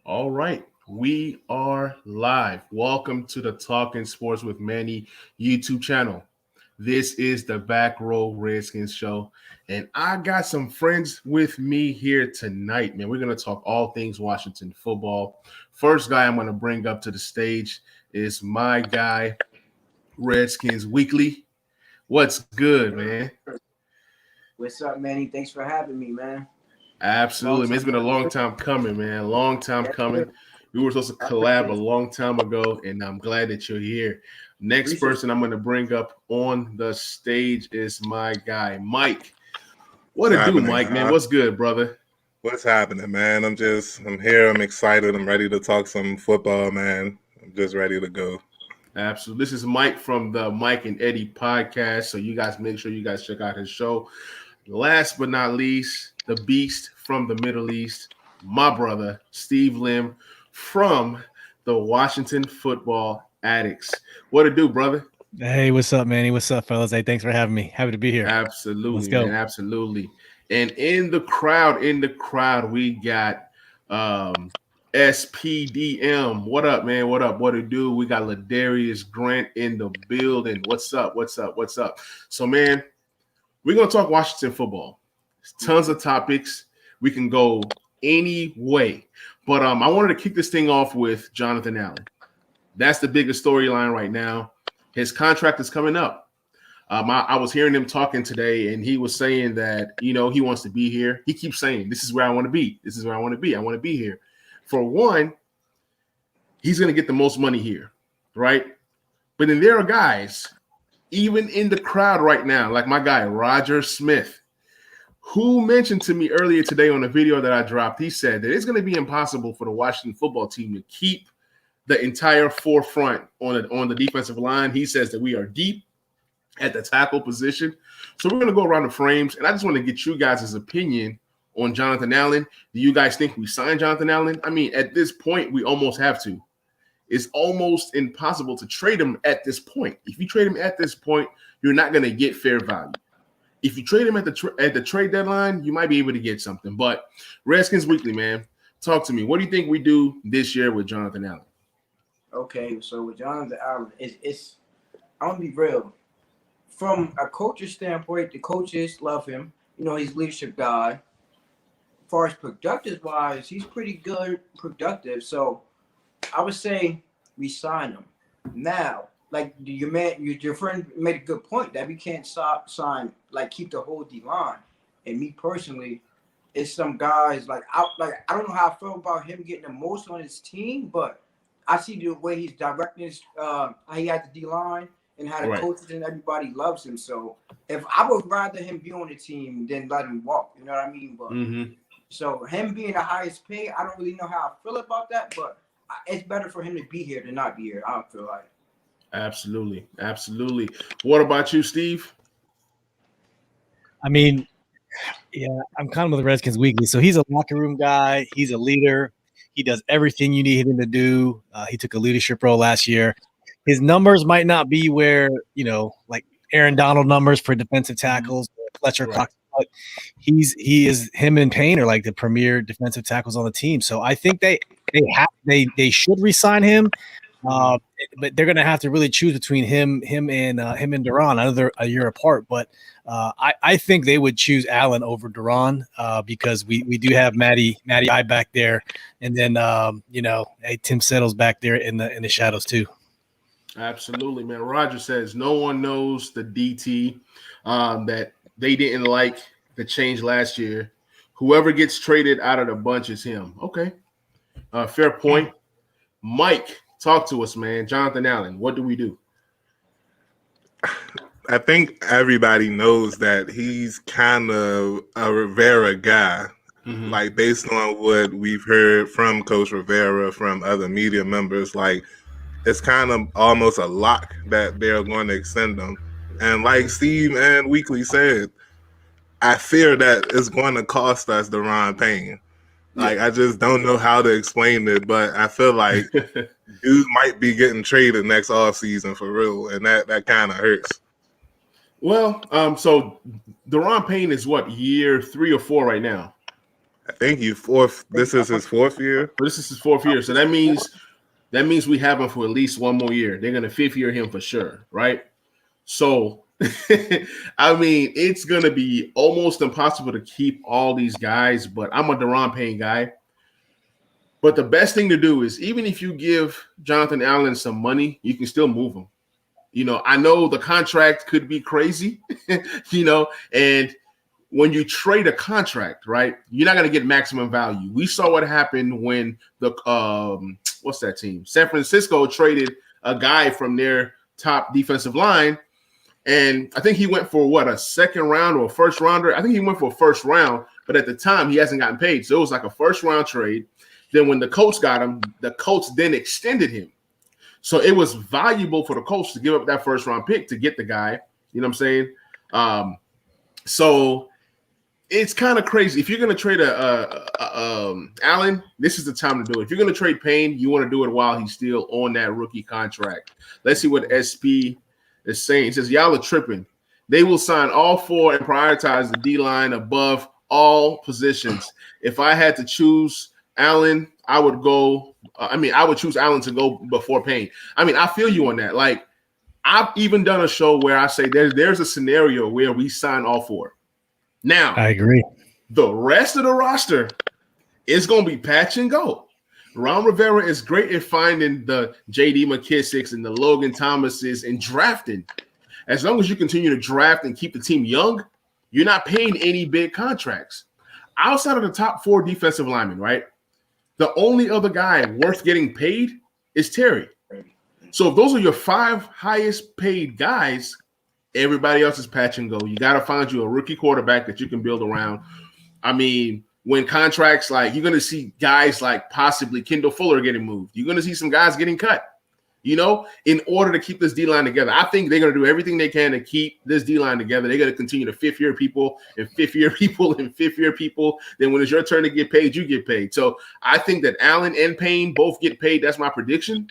All right, we are live. Welcome to the Talking Sports with Manny YouTube channel. This is the Back Row Redskins show, and I got some friends with me here tonight, man. We're going to talk all things Washington football. First guy I'm going to bring up to the stage is my guy, Redskins Weekly. What's good, man? What's up, Manny? Thanks for having me, man. Absolutely, man. It's been a long time coming, man. Long time coming. We were supposed to collab a long time ago, and I'm glad that you're here. Next person I'm going to bring up on the stage is my guy, Mike. What to do, Mike, man? What's good, brother? What's happening, man? I'm here. I'm excited. I'm ready to talk some football, man. I'm just ready to go. Absolutely. This is Mike from the Mike and Eddie podcast. So you guys make sure you guys check out his show. Last but not least, the beast from the Middle East, my brother, Steve Lim from the Washington Football Addicts. What to do, brother? Hey, what's up, Manny? What's up, fellas? Hey, thanks for having me. Happy to be here. Absolutely, Let's go. Man, absolutely. And in the crowd, we got SPDM. What up, man? What up? What to do? We got Ladarius Grant in the building. What's up? So, man, we're going to talk Washington football. Tons of topics. We can go any way. But I wanted to kick this thing off with Jonathan Allen. That's the biggest storyline right now. His contract is coming up. I was hearing him talking today, and he was saying that, he wants to be here. He keeps saying, this is where I want to be. This is where I want to be. I want to be here. For one, he's going to get the most money here, right? But then there are guys, even in the crowd right now, like my guy, Roger Smith, who mentioned to me earlier today on a video that I dropped, he said that it's going to be impossible for the Washington football team to keep the entire forefront on the defensive line. He says that we are deep at the tackle position. So we're going to go around the frames, and I just want to get you guys' opinion on Jonathan Allen. Do you guys think we signed Jonathan Allen? I mean, at this point, we almost have to. It's almost impossible to trade him at this point. If you trade him at this point, you're not going to get fair value. If you trade him at the trade deadline, you might be able to get something. But Redskins Weekly, man, talk to me. What do you think we do this year with Jonathan Allen? Okay, so with Jonathan Allen, it's I'm gonna be real. From a coach's standpoint, the coaches love him. He's a leadership guy. As far as productive wise, he's pretty good, productive. So I would say we sign him. Now, like your friend made a good point that we can't sign, like keep the whole D line. And me personally, it's some guys I don't know how I feel about him getting the most on his team, but I see the way he's directing his how he had the D line and how the coaches and everybody loves him. So if I would rather him be on the team than let him walk, you know what I mean? But so him being the highest pay, I don't really know how I feel about that, but it's better for him to be here than not be here. I feel like. Absolutely. What about you, Steve? I mean, yeah, I'm kind of with the Redskins Weekly. So he's a locker room guy. He's a leader. He does everything you need him to do. He took a leadership role last year. His numbers might not be where, like Aaron Donald numbers for defensive tackles, Fletcher Cox, but him and Payne are like the premier defensive tackles on the team. So I think they should re-sign him. But they're going to have to really choose between him and Duran. I know they're a year apart, but I think they would choose Allen over Duran because we do have Matty I back there, and then Tim Settle's back there in the shadows too. Absolutely, man. Roger says no one knows the DT that they didn't like the change last year. Whoever gets traded out of the bunch is him. Okay, fair point. Mike, talk to us, man. Jonathan Allen, what do we do? I think everybody knows that he's kind of a Rivera guy. Like, based on what we've heard from Coach Rivera, from other media members, like, it's kind of almost a lock that they're going to extend him. And like Steve and Weekly said, I fear that it's going to cost us Daron Payne. Like, I just don't know how to explain it, but I feel like dude might be getting traded next offseason for real, and that kind of hurts. Well, so Daron Payne is what, year 3 or 4 right now? I think this is his fourth year. But this is his fourth year. So that means we have him for at least one more year. They're gonna fifth year him for sure, right? So I mean, it's gonna be almost impossible to keep all these guys, but I'm a Deron Payne guy. But the best thing to do is, even if you give Jonathan Allen some money, you can still move him. You know, I know the contract could be crazy, you know, and when you trade a contract, right, you're not going to get maximum value. We saw what happened when the what's that team? San Francisco traded a guy from their top defensive line, and I think he went for what, a second round or a first rounder? I think he went for a first round, but at the time he hasn't gotten paid, so it was like a first round trade. Then when the Colts got him, the Colts then extended him. So it was valuable for the Colts to give up that first round pick to get the guy. You know what I'm saying? So it's kind of crazy. If you're going to trade Allen, this is the time to do it. If you're going to trade Payne, you want to do it while he's still on that rookie contract. Let's see what SP is saying. It says, y'all are tripping. They will sign all four and prioritize the D-line above all positions. If I had to choose Allen, I would go. I would choose Allen to go before Payne. I mean, I feel you on that. Like, I've even done a show where I say there's a scenario where we sign all four. Now, I agree. The rest of the roster is going to be patch and go. Ron Rivera is great at finding the J.D. McKissics and the Logan Thomases and drafting. As long as you continue to draft and keep the team young, you're not paying any big contracts. Outside of the top four defensive linemen, right? The only other guy worth getting paid is Terry. So if those are your five highest paid guys, everybody else is patch and go. You got to find you a rookie quarterback that you can build around. I mean, when contracts, like, you're going to see guys like possibly Kendall Fuller getting moved. You're going to see some guys getting cut, you know, in order to keep this D-line together. I think they're going to do everything they can to keep this D-line together. They're going to continue to fifth-year people and fifth-year people and fifth-year people. Then when it's your turn to get paid, you get paid. So I think that Allen and Payne both get paid. That's my prediction.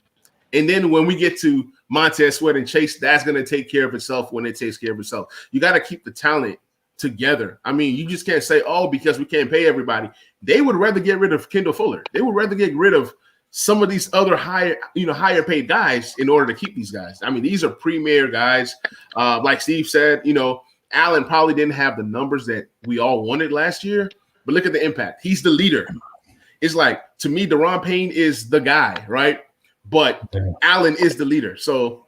And then when we get to Montez Sweat and Chase, that's going to take care of itself when it takes care of itself. You got to keep the talent together. I mean, you just can't say, oh, because we can't pay everybody. They would rather get rid of Kendall Fuller. They would rather get rid of some of these other higher paid guys in order to keep these guys. I mean, these are premier guys. Like Steve said, you know, Allen probably didn't have the numbers that we all wanted last year, but look at the impact. He's the leader. It's like, to me, Deron Payne is the guy, right? But Allen is the leader. So,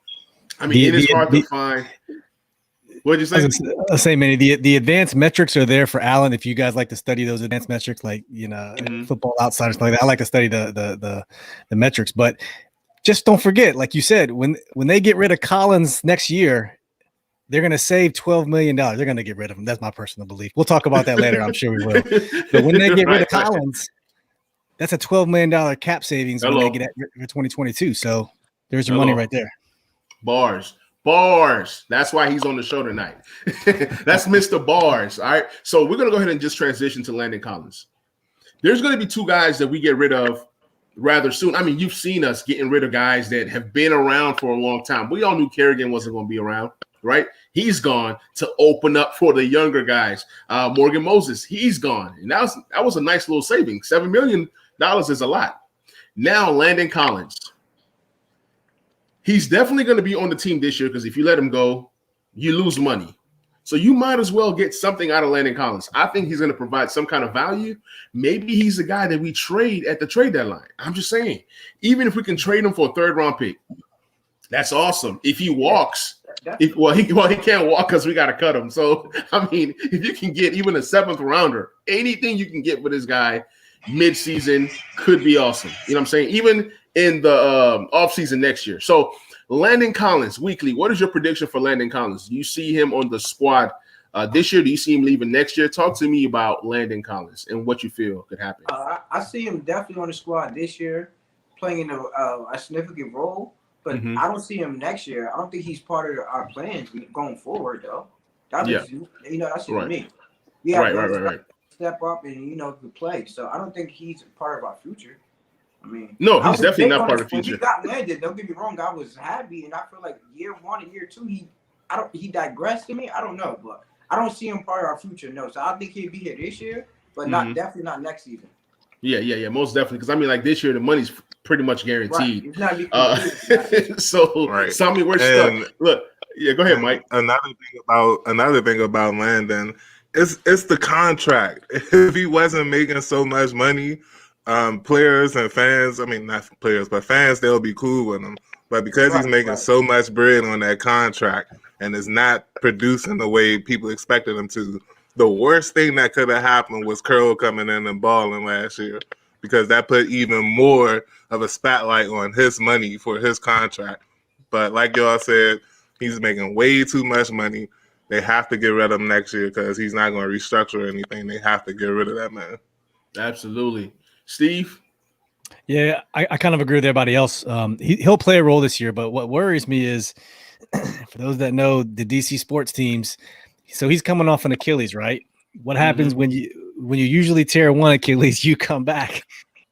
I mean, it is hard to find. What did you say? I'll say, Manny, the advanced metrics are there for Allen. If you guys like to study those advanced metrics, like, you know, Football Outsiders, like that, I like to study the metrics. But just don't forget, like you said, when they get rid of Collins next year, they're going to save $12 million. They're going to get rid of him. That's my personal belief. We'll talk about that later. I'm sure we will. But when they get rid of Collins, that's a $12 million cap savings when they get at for 2022. So there's your money right there. Bars. That's why he's on the show tonight. That's Mr. Bars. All right. So we're going to go ahead and just transition to Landon Collins. There's going to be two guys that we get rid of rather soon. I mean, you've seen us getting rid of guys that have been around for a long time. We all knew Kerrigan wasn't going to be around, right? He's gone to open up for the younger guys. Morgan Moses, he's gone. And that was a nice little saving. $7 million is a lot. Now, Landon Collins. He's definitely going to be on the team this year because if you let him go, you lose money. So you might as well get something out of Landon Collins. I think he's going to provide some kind of value. Maybe he's the guy that we trade at the trade deadline. I'm just saying, even if we can trade him for a third-round pick, that's awesome. If he walks, he can't walk because we got to cut him. So, I mean, if you can get even a seventh-rounder, anything you can get for this guy mid-season could be awesome. You know what I'm saying? Even in the offseason next year. So Landon Collins, weekly, what is your prediction for Landon Collins? Do you see him on the squad this year? Do you see him leaving next year? Talk to me about Landon Collins and what you feel could happen. I see him definitely on the squad this year, playing in a significant role, but I don't see him next year. I don't think he's part of our plans going forward, though. That's what I mean. Yeah, right. Step up and, could play. So I don't think he's part of our future. I mean, no, he's definitely not part of the future. When he got landed, don't get me wrong, I was happy, and I feel like year one and year two, he digressed to me. I don't know, but I don't see him part of our future. No, so I think he'll be here this year. but not definitely not next season. Yeah, most definitely. Because I mean, like this year, the money's pretty much guaranteed. Right. It's not be So Right. I mean, we're stuck. Look, yeah, go ahead, Mike. Another thing about Landon, it's the contract. If he wasn't making so much money, players and fans, I mean not players, but fans, they'll be cool with him. But because he's making so much bread on that contract and is not producing the way people expected him to, the worst thing that could have happened was Curl coming in and balling last year, because that put even more of a spotlight on his money for his contract. But like y'all said, he's making way too much money. They have to get rid of him next year because he's not going to restructure anything. They have to get rid of that man. Absolutely. Steve? Yeah, I kind of agree with everybody else. He'll play a role this year, but what worries me is, for those that know the DC sports teams, so he's coming off an Achilles, right? What happens when you usually tear one Achilles, you come back,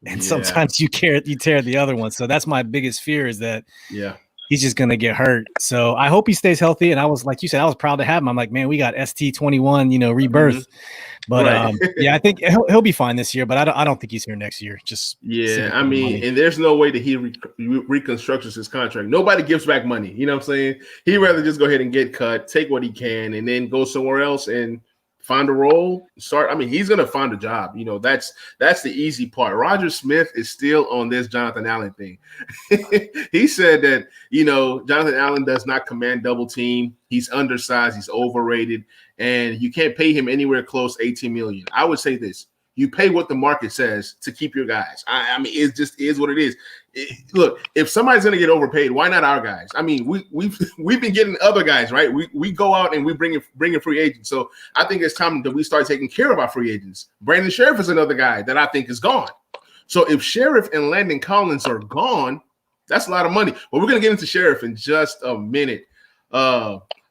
and sometimes you tear the other one. So that's my biggest fear, is that he's just gonna get hurt. So I hope he stays healthy. And I was, like you said, I was proud to have him. I'm like, man, we got ST21, rebirth. But I think he'll be fine this year. But I don't think he's here next year. Just I mean, and there's no way that he reconstructs his contract. Nobody gives back money. You know what I'm saying? He'd rather just go ahead and get cut, take what he can, and then go somewhere else and find a role. Start. I mean, he's gonna find a job. That's the easy part. Roger Smith is still on this Jonathan Allen thing. He said that Jonathan Allen does not command double team. He's undersized. He's overrated. And you can't pay him anywhere close to $18 million. I would say this: you pay what the market says to keep your guys. I mean, it just is what it is. Look, if somebody's going to get overpaid, why not our guys? I mean, we've been getting other guys, right? We go out and we bring in free agents. So I think it's time that we start taking care of our free agents. Brandon Sheriff is another guy that I think is gone. So if Sheriff and Landon Collins are gone, that's a lot of money. But we're going to get into Sheriff in just a minute.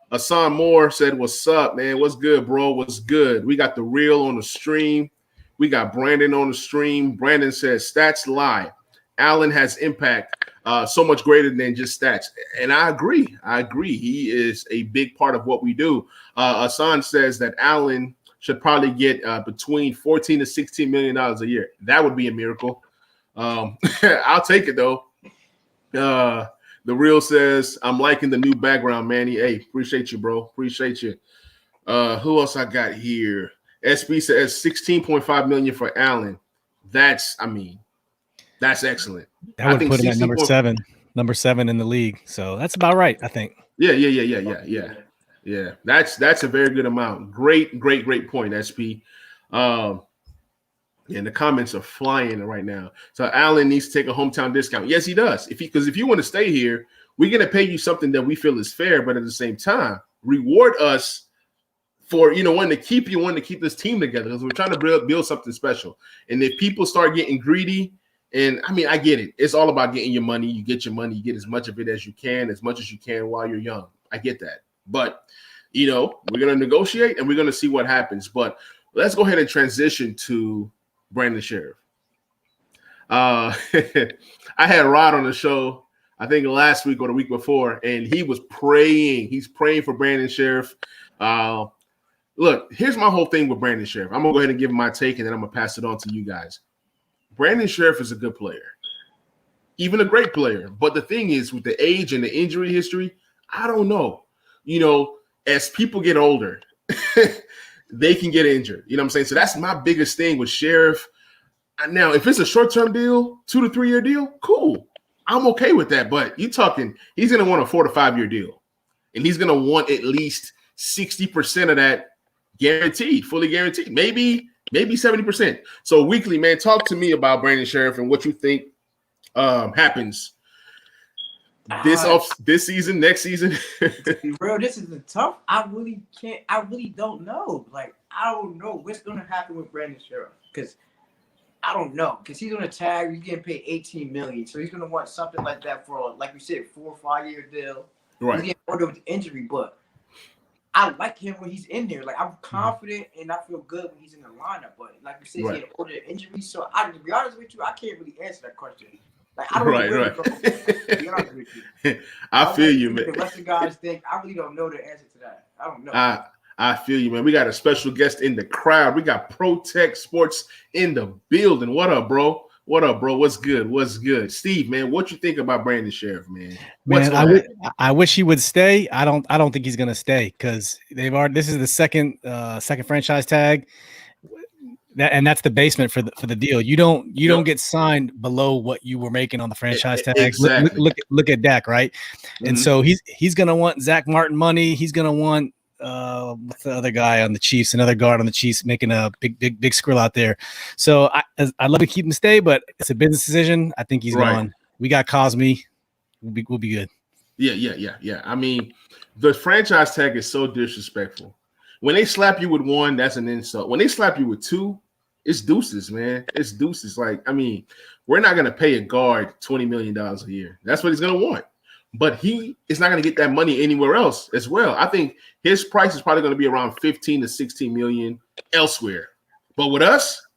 Hassan Moore said, "What's up, man? What's good, bro? What's good? We got the real on the stream. We got Brandon on the stream." Brandon says, "Stats lie. Allen has impact so much greater than just stats." And I agree. He is a big part of what we do. Hassan says that Allen should probably get between $14 to $16 million a year. That would be a miracle. I'll take it, though. The real says, "I'm liking the new background, Manny." Hey, appreciate you, bro. Appreciate you. Who else I got here? SB says $16.5 million for Allen. That's excellent. That would put him at number seven in the league. So that's about right, I think. Yeah. That's a very good amount. Great point, SP. And the comments are flying right now. So Allen needs to take a hometown discount. Yes, he does. Because if you want to stay here, we're going to pay you something that we feel is fair, but at the same time, reward us for wanting to keep you, wanting to keep this team together, because we're trying to build something special. And if people start getting greedy, and I mean, I get it. It's all about getting your money. You get your money. You get as much of it as you can while you're young. I get that. But we're going to negotiate and we're going to see what happens. But let's go ahead and transition to Brandon Sheriff. I had Rod on the show, I think last week or the week before, and he was praying. He's praying for Brandon Sheriff. Look, here's my whole thing with Brandon Sheriff. I'm going to go ahead and give my take, and then I'm going to pass it on to you guys. Brandon Sheriff is a good player, even a great player. But the thing is, with the age and the injury history, I don't know. As people get older, they can get injured. You know what I'm saying? So that's my biggest thing with Sheriff. Now, if it's a short-term deal, 2 to 3 year deal, cool. I'm okay with that. But you're talking, he's going to want a 4 to 5 year deal. And he's going to want at least 60% of that guaranteed, fully guaranteed. Maybe 70%. So Weekly, man, talk to me about Brandon Sheriff and what you think happens this season, next season. To be real, this is tough. I really don't know. Like, I don't know what's going to happen with Brandon Sheriff, because I don't know. Because he's on a tag, he's getting paid $18 million, so he's going to want something like that for, like you said, 4 or 5 year deal. Right. He's getting older with injury, but I like him when he's in there. Like, I'm confident and I feel good when he's in the lineup. But like you said, he's getting older injury. So to be honest with you, I can't really answer that question. Like, I don't know. To be honest with you. I feel you, man. The rest of the guys think I really don't know the answer to that. I don't know. I feel you, man. We got a special guest in the crowd. We got Protect Sports in the building. What up, bro? What up, bro? What's good? What's good? Steve, man, what you think about Brandon Sheriff, man? What's Man, I wish he would stay. I don't think he's gonna stay because this is the second franchise tag. That's the basement for the deal. You don't get signed below what you were making on the franchise tag. Exactly. Look at Dak, right? Mm-hmm. And so he's gonna want Zach Martin money. He's gonna want what's the other guy on the Chiefs, another guard on the Chiefs, making a big skrill out there. So I'd love to keep him stay, but it's a business decision. I think he's gone. We got Cosme. We'll be good. Yeah. I mean, the franchise tag is so disrespectful. When they slap you with one, that's an insult. When they slap you with two, it's deuces, man. It's deuces. Like, I mean, we're not going to pay a guard $20 million a year. That's what he's going to want. But he is not going to get that money anywhere else as well. I think his price is probably going to be around 15 to 16 million elsewhere. But with us,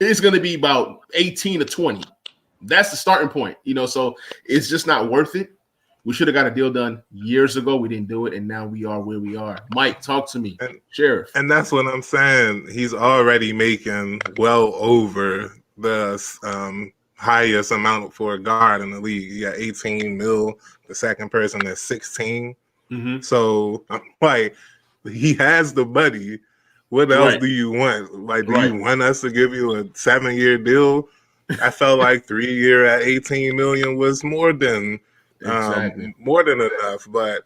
it's going to be about 18 to 20. That's the starting point, so it's just not worth it. We should have got a deal done years ago. We didn't do it, and now we are where we are. Mike, talk to me. Sheriff. And that's what I'm saying. He's already making well over the highest amount for a guard in the league. You got 18 mil. The second person is 16. Mm-hmm. So, like, he has the money. What else do you want? Like, do you want us to give you a 7-year deal? I felt like 3-year at 18 million was more than enough, but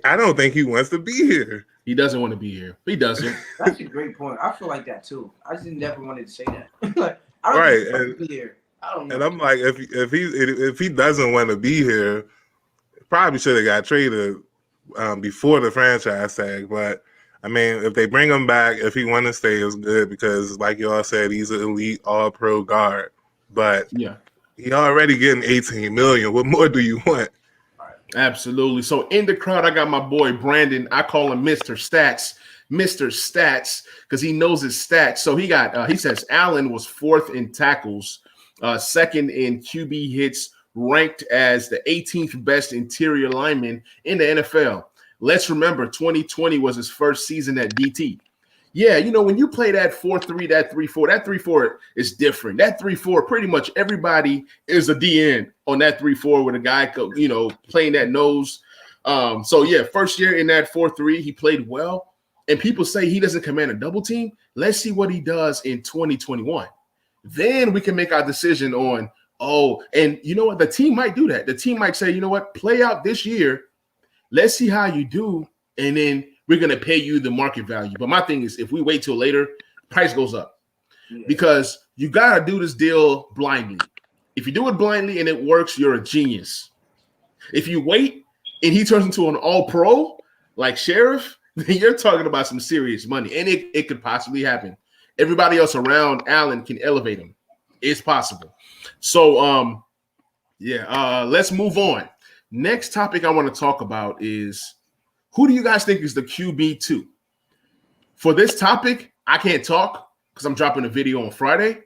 I don't think he wants to be here. He doesn't want to be here. He doesn't. That's a great point. I feel like that too. I just never wanted to say that. Like, I don't think he wants to be here. I don't know. And I'm like, if he doesn't want to be here, probably should have got traded before the franchise tag. But I mean, if they bring him back, if he want to stay, it's good because, like y'all said, he's an elite All-Pro guard. But he already getting 18 million. What more do you want? Absolutely. So in the crowd, I got my boy Brandon. I call him Mr. Stats, because he knows his stats. So he says Allen was 4th in tackles, 2nd in QB hits, ranked as the 18th best interior lineman in the NFL. Let's remember, 2020 was his first season at DT. Yeah, when you play that 4-3, that 3-4, that 3-4 is different. That 3-4, pretty much everybody is a DN on that 3-4 with a guy, playing that nose. First year in that 4-3, he played well. And people say he doesn't command a double team. Let's see what he does in 2021. Then we can make our decision on, and you know what? The team might do that. The team might say, you know what? Play out this year. Let's see how you do. And then we're going to pay you the market value. But my thing is, if we wait till later, price goes up because you got to do this deal blindly. If you do it blindly and it works, you're a genius. If you wait and he turns into an all-pro like Sheriff, then you're talking about some serious money. And it could possibly happen. Everybody else around Allen can elevate him. It's possible. So, let's move on. Next topic I want to talk about is, who do you guys think is the QB2? For this topic, I can't talk because I'm dropping a video on Friday,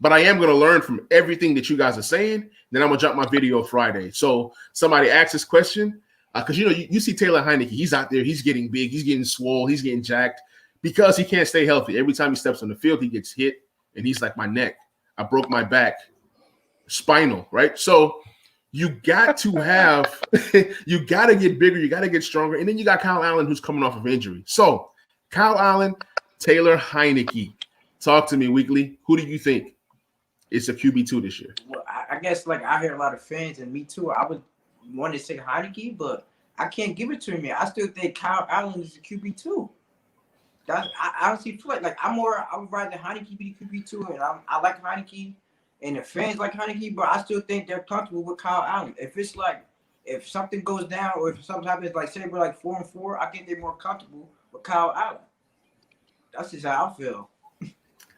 but I am going to learn from everything that you guys are saying. Then I'm going to drop my video Friday. So somebody asked this question because, you see Taylor Heineke. He's out there. He's getting big. He's getting swole. He's getting jacked because he can't stay healthy. Every time he steps on the field, he gets hit, and he's like, my neck. I broke my back. Spinal, right? So you got to have – you got to get bigger. You got to get stronger. And then you got Kyle Allen, who's coming off of injury. So Kyle Allen, Taylor Heineke. Talk to me, Weekly. Who do you think is a QB2 this year? Well, I guess, I hear a lot of fans, and me too, I would want to say Heineke, but I can't give it to him yet. I still think Kyle Allen is a QB2. I honestly feel like I would rather Heineke be the QB2, and I like Heineke. And the fans like Heineke, but I still think they're comfortable with Kyle Allen. If something goes down or if something happens, say we're 4-4, I think they're more comfortable with Kyle Allen. That's just how I feel.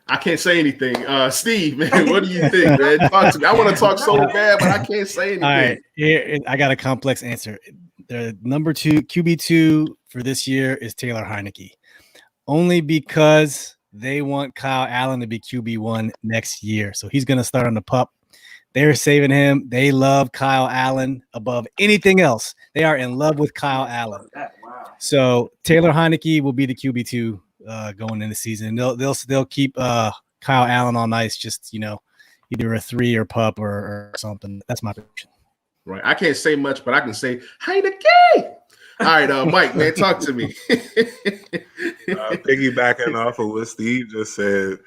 I can't say anything. Steve, man, what do you think, man? Talk to me. I want to talk so bad, but I can't say anything. All right, here, I got a complex answer. The number 2 QB2 for this year is Taylor Heineke, only because they want Kyle Allen to be QB1 next year. So he's going to start on the pup. They're saving him. They love Kyle Allen above anything else. They are in love with Kyle Allen. Wow. So Taylor Heineke will be the QB2 going into the season. They'll keep Kyle Allen on ice, just either a 3 or pup or something. That's my prediction. Right. I can't say much, but I can say Heineke. All right, Mike, man, talk to me. Piggybacking off of what Steve just said,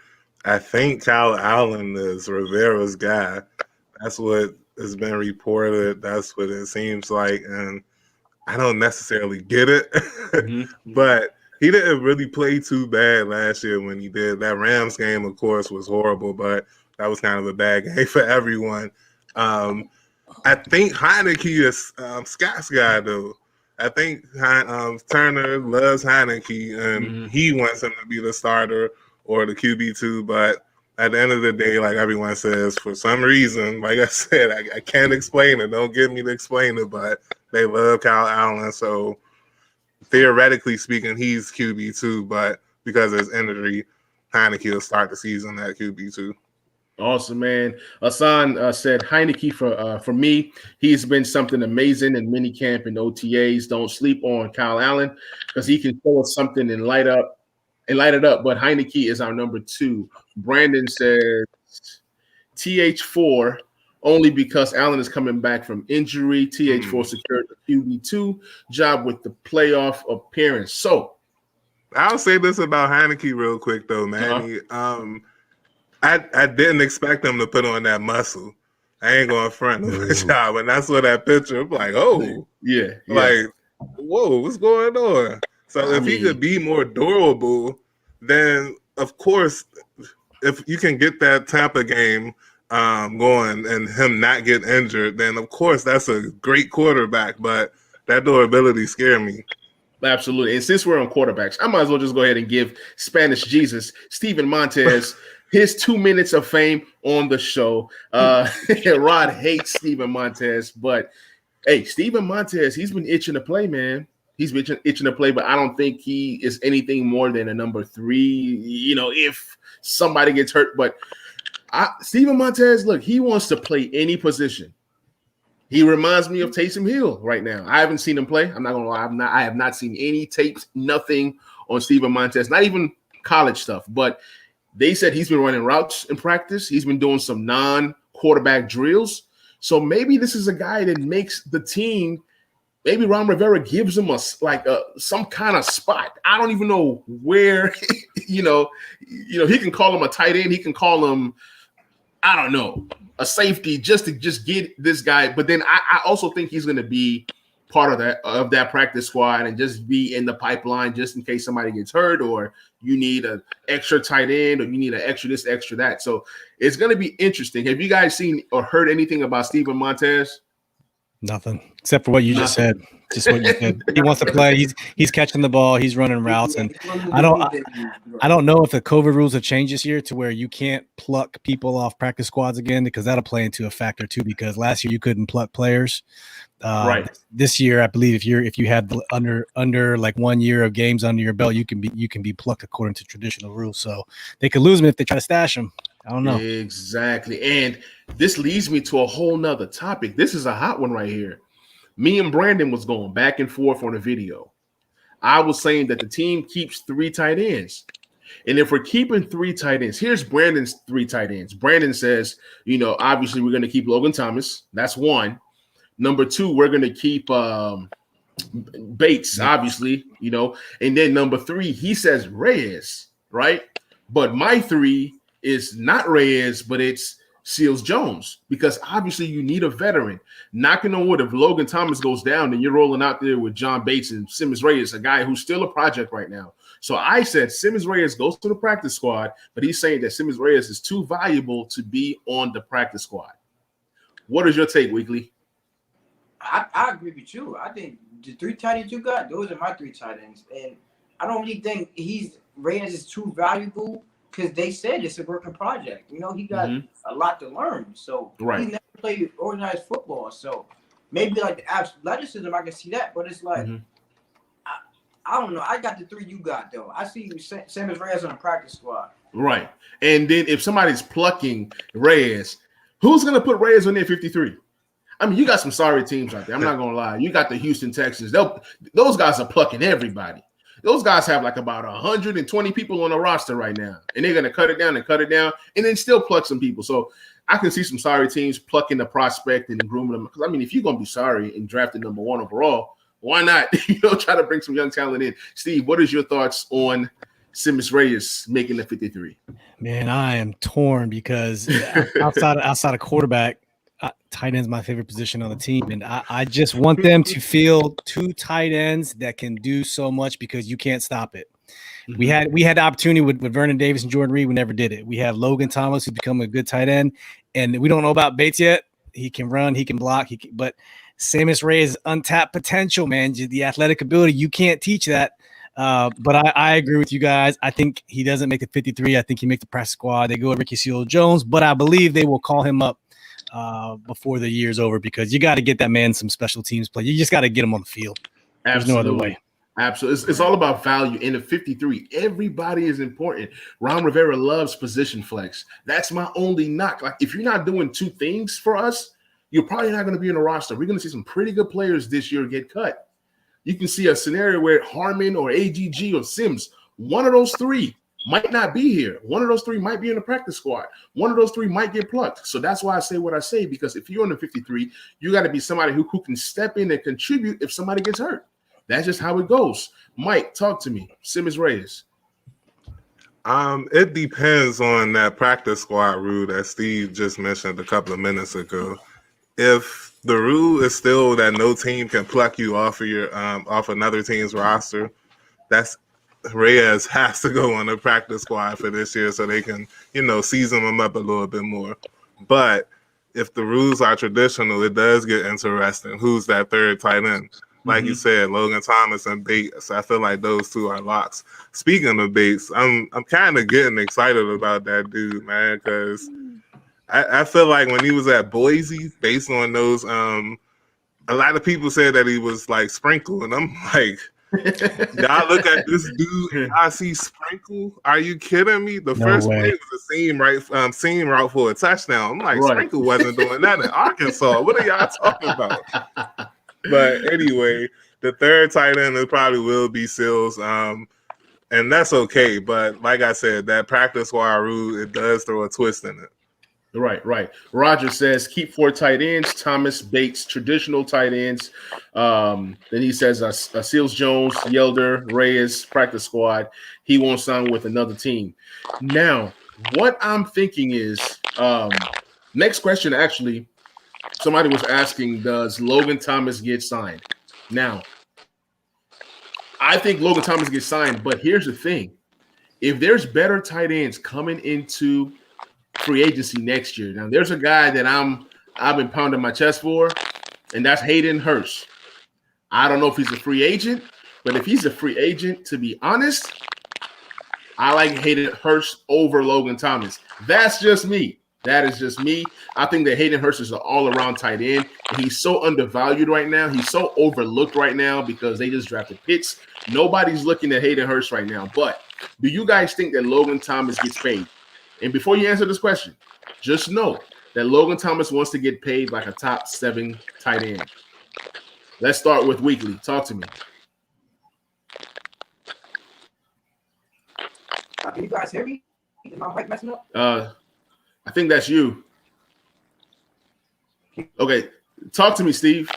I think Kyle Allen is Rivera's guy. That's what has been reported. That's what it seems like. And I don't necessarily get it, but he didn't really play too bad last year when he did. That Rams game, of course, was horrible, but that was kind of a bad game for everyone. I think Heineke is Scott's guy, though. I think Turner loves Heineke, and he wants him to be the starter or the QB2. But at the end of the day, like everyone says, for some reason, like I said, I can't explain it. Don't get me to explain it, but they love Kyle Allen. So theoretically speaking, he's QB2, but because of his injury, Heineke will start the season at QB2. Awesome, man. Hassan said Heineke for me. He's been something amazing in minicamp and OTAs. Don't sleep on Kyle Allen because he can show us something and light it up. But Heineke is our number 2. Brandon says TH4 only because Allen is coming back from injury. TH4 secured the QB2 job with the playoff appearance. So I'll say this about Heineke real quick, though, Manny. I didn't expect him to put on that muscle. I ain't going to front of a job. And that's what that picture, I'm like, oh. Yeah. Like, whoa, what's going on? So if he could be more durable, then, of course, if you can get that Tampa game going and him not get injured, then, of course, that's a great quarterback. But that durability scared me. Absolutely. And since we're on quarterbacks, I might as well just go ahead and give Spanish Jesus, Steven Montez, his 2 minutes of fame on the show. Rod hates Steven Montez, but hey, Steven Montez, he's been itching to play, man. He's been itching to play, but I don't think he is anything more than a number 3, if somebody gets hurt. But Steven Montez, look, he wants to play any position. He reminds me of Taysom Hill right now. I haven't seen him play. I'm not going to lie. I have not seen any tapes, nothing on Steven Montez, not even college stuff. But they said he's been running routes in practice. He's been doing some non-quarterback drills. So maybe this is a guy that makes the team. Maybe Ron Rivera gives him some kind of spot. I don't even know where, he can call him a tight end. He can call him, I don't know, a safety just to get this guy. But then I also think he's going to be part of that practice squad and just be in the pipeline just in case somebody gets hurt or you need an extra tight end or you need an extra this, extra that. So it's going to be interesting. Have you guys seen or heard anything about Steven Montez? Nothing except for what you just said. Just what you said. He wants to play. He's catching the ball. He's running routes, and I don't know if the COVID rules have changed this year to where you can't pluck people off practice squads again, because that'll play into a factor too. Because last year you couldn't pluck players. Right. This year, I believe if you had under like 1 year of games under your belt, you can be plucked according to traditional rules. So they could lose him if they try to stash him. I don't know. Exactly. And this leads me to a whole nother topic. This is a hot one right here. Me and Brandon was going back and forth on a video. I was saying that the team keeps 3 tight ends. And if we're keeping 3 tight ends, here's Brandon's 3 tight ends. Brandon says, obviously we're going to keep Logan Thomas. That's 1. Number 2, we're going to keep Bates, obviously, And then number 3, he says Reyes, right? But my 3 is not Reyes, but it's Seals Jones, because obviously you need a veteran. Knocking on wood, if Logan Thomas goes down, then you're rolling out there with John Bates and Simmons Reyes, a guy who's still a project right now. So I said Simmons Reyes goes to the practice squad, but he's saying that Simmons Reyes is too valuable to be on the practice squad. What is your take, Weekly? I agree with you. I think the 3 tight ends you got, those are my 3 tight ends. And I don't really think Reyes is too valuable, because they said it's a working project. He got a lot to learn. So He's never played organized football. So maybe like the athleticism, I can see that. But it's like, I don't know. I got the 3 you got, though. I see Simmons Reyes on the practice squad. Right. And then if somebody's plucking Reyes, who's going to put Reyes on their 53? I mean, you got some sorry teams out there. I'm not gonna lie. You got the Houston Texans. Those guys are plucking everybody. Those guys have like about 120 people on the roster right now, and they're gonna cut it down, and then still pluck some people. So I can see some sorry teams plucking the prospect and grooming them. Because I mean, if you're gonna be sorry and drafting number 1 overall, why not? Try to bring some young talent in. Steve, what is your thoughts on Simmons Reyes making the 53? Man, I am torn because outside of quarterback, tight end's my favorite position on the team, and I just want them to field 2 tight ends that can do so much because you can't stop it. Mm-hmm. We had the opportunity with Vernon Davis and Jordan Reed. We never did it. We have Logan Thomas, who's become a good tight end, and we don't know about Bates yet. He can run, he can block, but Simmons Reyes' untapped potential, man, the athletic ability, you can't teach that. But I agree with you guys. I think he doesn't make the 53. I think he makes the practice squad. They go with Ricky Seals-Jones, but I believe they will call him up before the year's over because you got to get that man some special teams play. You just got to get him on the field. There's no other way. Absolutely. It's all about value. In the 53, everybody is important. Ron Rivera loves position flex. That's my only knock. Like, if you're not doing 2 things for us, you're probably not going to be in the roster. We're going to see some pretty good players this year get cut. You can see a scenario where Harmon or AGG or Sims, one of those 3 might not be here. One of those 3 might be in the practice squad. One of those 3 might get plucked. So that's why I say what I say, because if you're in the 53, you got to be somebody who can step in and contribute if somebody gets hurt. That's just how it goes. Mike, talk to me. Simmons Reyes. It depends on that practice squad rule that Steve just mentioned a couple of minutes ago. If the rule is still that no team can pluck you off of your off another team's roster, that's Reyes has to go on the practice squad for this year so they can, season him up a little bit more. But if the rules are traditional, it does get interesting. Who's that third tight end? Like you said, Logan Thomas and Bates. I feel like those 2 are locks. Speaking of Bates, I'm kind of getting excited about that dude, man, because I feel like when he was at Boise, based on those, a lot of people said that he was like Sprinkle, and I'm like, y'all look at this dude, I see Sprinkle. Are you kidding me? The first play was a seam route for a touchdown. I'm like, right. Sprinkle wasn't doing that in Arkansas. What are y'all talking about? But anyway, the third tight end probably will be Sills, and that's okay. But like I said, that practice squad rule, it does throw a twist in it. Right. Roger says keep 4 tight ends. Thomas, Bates, traditional tight ends. Then he says Seals-Jones, Yelder, Reyes, practice squad. He won't sign with another team. Now, what I'm thinking is next question, actually, somebody was asking, does Logan Thomas get signed? Now, I think Logan Thomas gets signed, but here's the thing. If there's better tight ends coming into free agency next year, now there's a guy that I've been pounding my chest for, and that's Hayden Hurst. I don't know if he's a free agent, but if he's a free agent, to be honest, I like Hayden Hurst over Logan Thomas. That's just me. That is just me. I think that Hayden Hurst is an all-around tight end. And he's so undervalued right now. He's so overlooked right now because they just drafted Pitts. Nobody's looking at Hayden Hurst right now. But do you guys think that Logan Thomas gets paid? And before you answer this question, just know that Logan Thomas wants to get paid like a top 7 tight end. Let's start with Weekly. Talk to me. Can you guys hear me? Is my mic messing up? I think that's you. Okay, talk to me, Steve.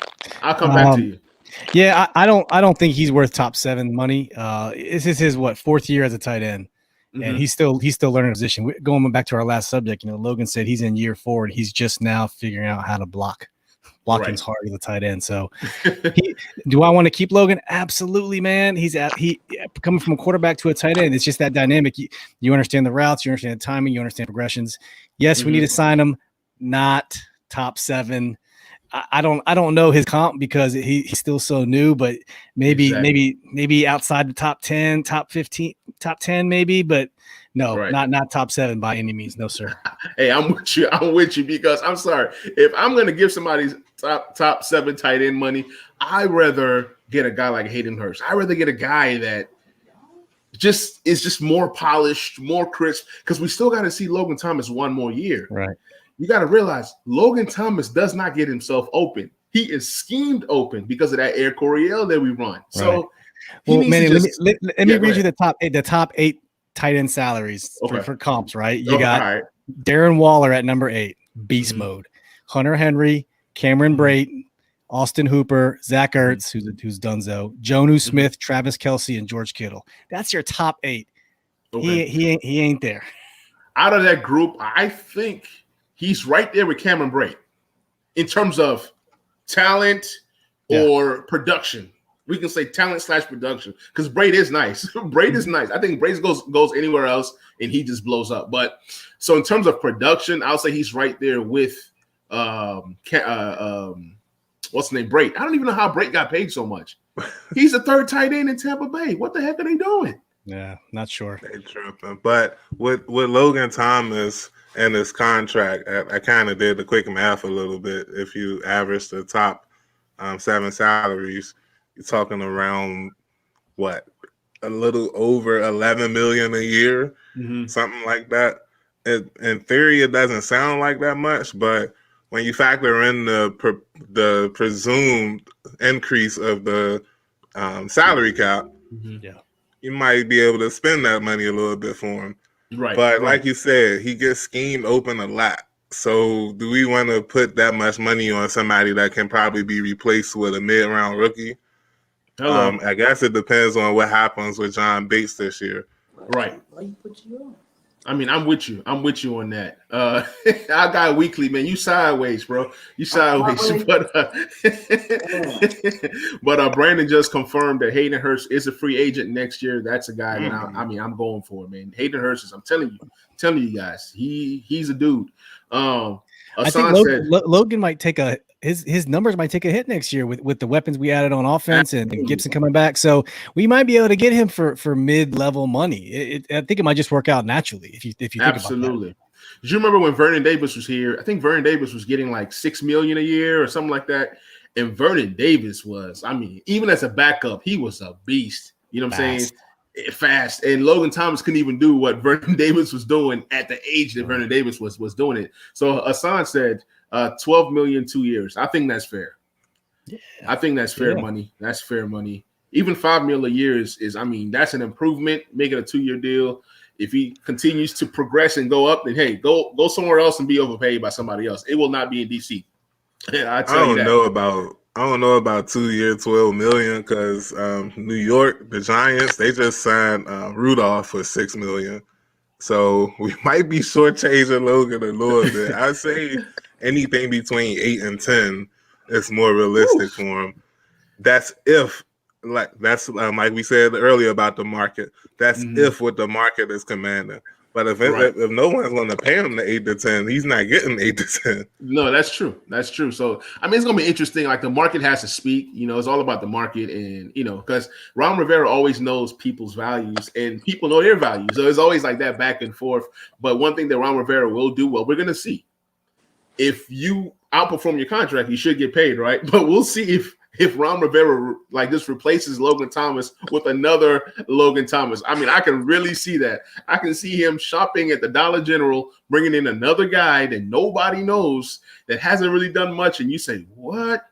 I'll come back to you. Yeah, I don't think he's worth top 7 money. This is his 4th year as a tight end, and he's still learning position. Going back to our last subject, Logan said he's in year 4 and he's just now figuring out how to block. Blocking's hard as a tight end. So, do I want to keep Logan? Absolutely, man. He coming from a quarterback to a tight end. It's just that dynamic. You understand the routes, you understand the timing, you understand progressions. Yes, we need to sign him. Not top 7. I don't know his comp because he's still so new, but maybe outside the top 10, top 15, top 10, maybe, but no, not top 7 by any means. No, sir. Hey, I'm with you because I'm sorry. If I'm going to give somebody top 7 tight end money, I'd rather get a guy like Hayden Hurst. I'd rather get a guy that is just more polished, more crisp, because we still got to see Logan Thomas one more year. Right. you got to realize Logan Thomas does not get himself open. He is schemed open because of that Air Coryell that we run. So, well, Manny, let me read you ahead. the top 8 tight end salaries for comps. Right, you got Darren Waller at number 8, beast mode. Hunter Henry, Cameron Brate, Austin Hooper, Zach Ertz, who's Dunzo, Jonnu Smith, Travis Kelce, and George Kittle. That's your top 8. Okay. He ain't there. Out of that group, I think he's right there with Cameron Brate in terms of talent or production. We can say talent / production because Brate is nice. Brate is nice. I think Brate goes anywhere else and he just blows up. But so in terms of production, I'll say he's right there with what's his name? Brate. I don't even know how Brate got paid so much. He's the 3rd tight end in Tampa Bay. What the heck are they doing? Yeah, not sure. They tripping. But with Logan Thomas and his contract, I kind of did the quick math a little bit. If you average the top 7 salaries, you're talking around what, a little over $11 million a year, something like that. In theory, it doesn't sound like that much, but when you factor in the presumed increase of the salary cap, you might be able to spend that money a little bit for him. Right. But like you said, he gets schemed open a lot. So do we want to put that much money on somebody that can probably be replaced with a mid-round rookie? I guess it depends on what happens with John Bates this year. Right. Why you put you on? I mean, I'm with you. I'm with you on that. I got weekly, man. You sideways, bro. You sideways. But Brandon just confirmed that Hayden Hurst is a free agent next year. That's a guy that I'm going for, man. Hayden Hurst is. I'm telling you guys, he's a dude. I think Logan might take his numbers might take a hit next year with the weapons we added on offense and Gibson coming back. So we might be able to get him for mid-level money. I think it might just work out naturally if you think absolutely. About that. Did you remember when Vernon Davis was here? I think Vernon Davis was getting like $6 million a year or something like that. And Vernon Davis was, I mean, even as a backup, he was a beast. You know what I'm saying? Fast. And Logan Thomas couldn't even do what Vernon Davis was doing at the age that Vernon Davis was doing it. So Hassan said $12 million 2 years. I think that's fair. Yeah. I think that's fair money. That's fair money. Even $5 million a year is I mean, that's an improvement. Make it a 2-year deal. If he continues to progress and go up, then hey, go somewhere else and be overpaid by somebody else. It will not be in DC. I don't know about 2 year, $12 million because New York, the Giants, they just signed Rudolph for $6 million. So we might be shortchanging Logan a little bit. I'd say anything between 8 and 10 is more realistic for him. That's if, like we said earlier about the market. That's if what the market is commanding. But if no one's going to pay him the 8 to 10, he's not getting 8 to 10. No, that's true. That's true. So I mean, it's going to be interesting. Like the market has to speak. You know, it's all about the market, and because Ron Rivera always knows people's values, and people know their values. So it's always like that back and forth. But one thing that Ron Rivera will do, well, we're going to see. If you outperform your contract, you should get paid, right? But we'll see if Ron Rivera like this replaces Logan Thomas with another Logan Thomas. I mean, I can really see that. I can see him shopping at the Dollar General, bringing in another guy that nobody knows that hasn't really done much. And you say, what?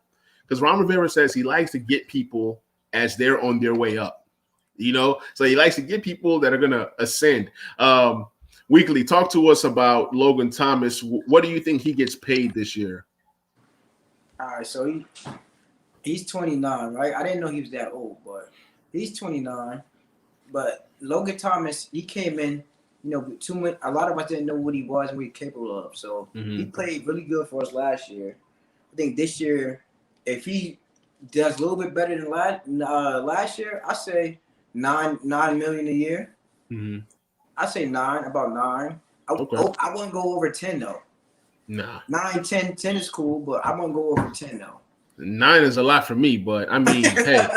Because Ron Rivera says he likes to get people as they're on their way up, So he likes to get people that are going to ascend. Weekly, talk to us about Logan Thomas. What do you think he gets paid this year? All right, so he's 29, right? I didn't know he was that old, but he's 29. But Logan Thomas, he came in, a lot of us didn't know what he was and what he was capable of. So he played really good for us last year. I think this year, if he does a little bit better than last year, I say $9 million a year. I say about 9. I wouldn't go over 10 though. Nah. 9, 10 is cool, but I won't go over 10 though. 9 is a lot for me, but I mean, hey,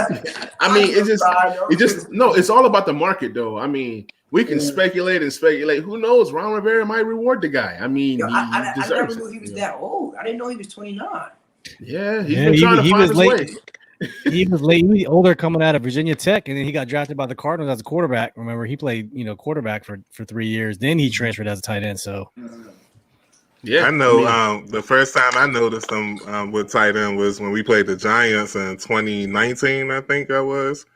it's all about the market though. I mean, we can speculate. Who knows? Ron Rivera might reward the guy. I mean, I never knew he was that old. I didn't know he was 29. Yeah, he's been trying to find his way. He was late. He was older coming out of Virginia Tech, and then he got drafted by the Cardinals as a quarterback. Remember, he played, quarterback for 3 years. Then he transferred as a tight end. So, Yeah, I know. The first time I noticed him with tight end was when we played the Giants in 2019, I think that was,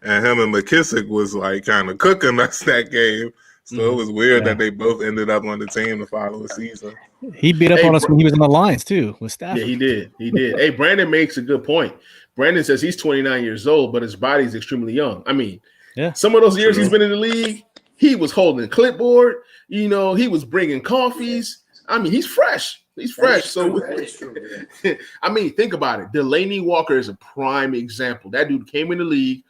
and him and McKissick was like kind of cooking us that game. So it was weird that they both ended up on the team the following season. He beat up on us when he was in the Lions too with Stafford. Yeah, he did. He did. Hey, Brandon makes a good point. Brandon says he's 29 years old, but his body's extremely young. I mean, some of those years he's been in the league, he was holding a clipboard. You know, he was bringing coffees. I mean, he's fresh. He's fresh. So, I mean, think about it. Delaney Walker is a prime example. That dude came in the league.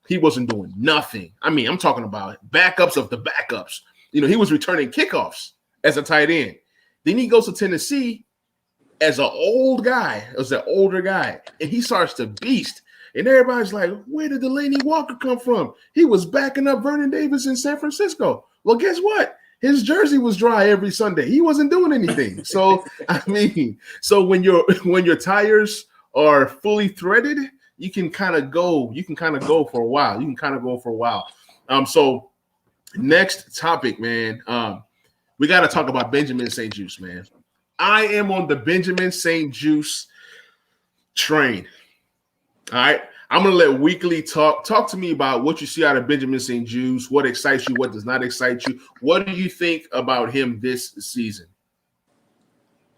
He wasn't doing nothing. I mean, I'm talking about backups of the backups. You know, he was returning kickoffs as a tight end. Then he goes to Tennessee as an older guy, and he starts to beast. And everybody's like, where did Delaney Walker come from? He was backing up Vernon Davis in San Francisco. Well, guess what? His jersey was dry every Sunday. He wasn't doing anything. So, I mean, so when your tires are fully threaded, you can kind of go for a while. So next topic, man. We got to talk about Benjamin St-Juste, man. I am on the Benjamin St-Juste train. All right. I'm going to let Weekly talk to me about what you see out of Benjamin St-Juste, what excites you, what does not excite you. What do you think about him this season?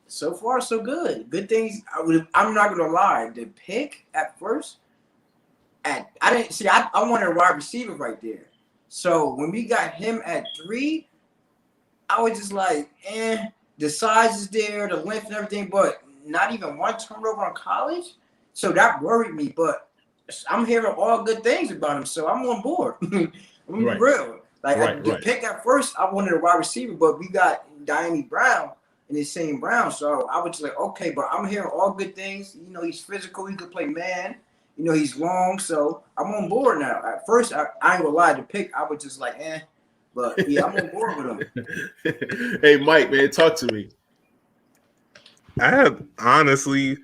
So far, so good. Good things. I'm not going to lie. The pick at first, I wanted a wide receiver right there. So when we got him at 3, I was just like, the size is there, the length and everything, but not even one turnover on college. So that worried me, but I'm hearing all good things about him, so I'm on board. I'm real. The pick at first, I wanted a wide receiver, but we got Diami Brown in the same round, so I was just like, okay, but I'm hearing all good things. You know, he's physical, he could play man. You know, he's long, so I'm on board now. At first, I ain't gonna lie, the pick, I was just like, but yeah, I'm on board with him. Hey, Mike, man, talk to me. I have honestly,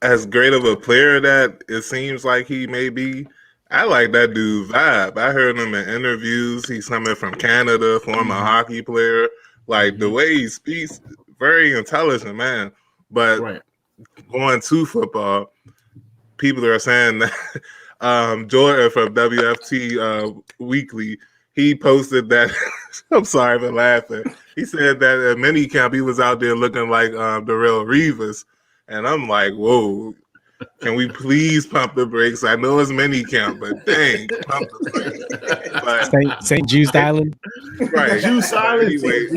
as great of a player that it seems like he may be, I like that dude vibe. I heard him in interviews. He's coming from Canada, former hockey player. Like the way he speaks, very intelligent, man. But going to football, people are saying that Jordan from WFT Weekly, he posted that. I'm sorry for laughing. He said that at minicamp he was out there looking like Darrell Reeves, and I'm like, whoa! Can we please pump the brakes? I know it's minicamp, but dang, pump the brakes. St-Juste Island, right? Juice Island. Anyway,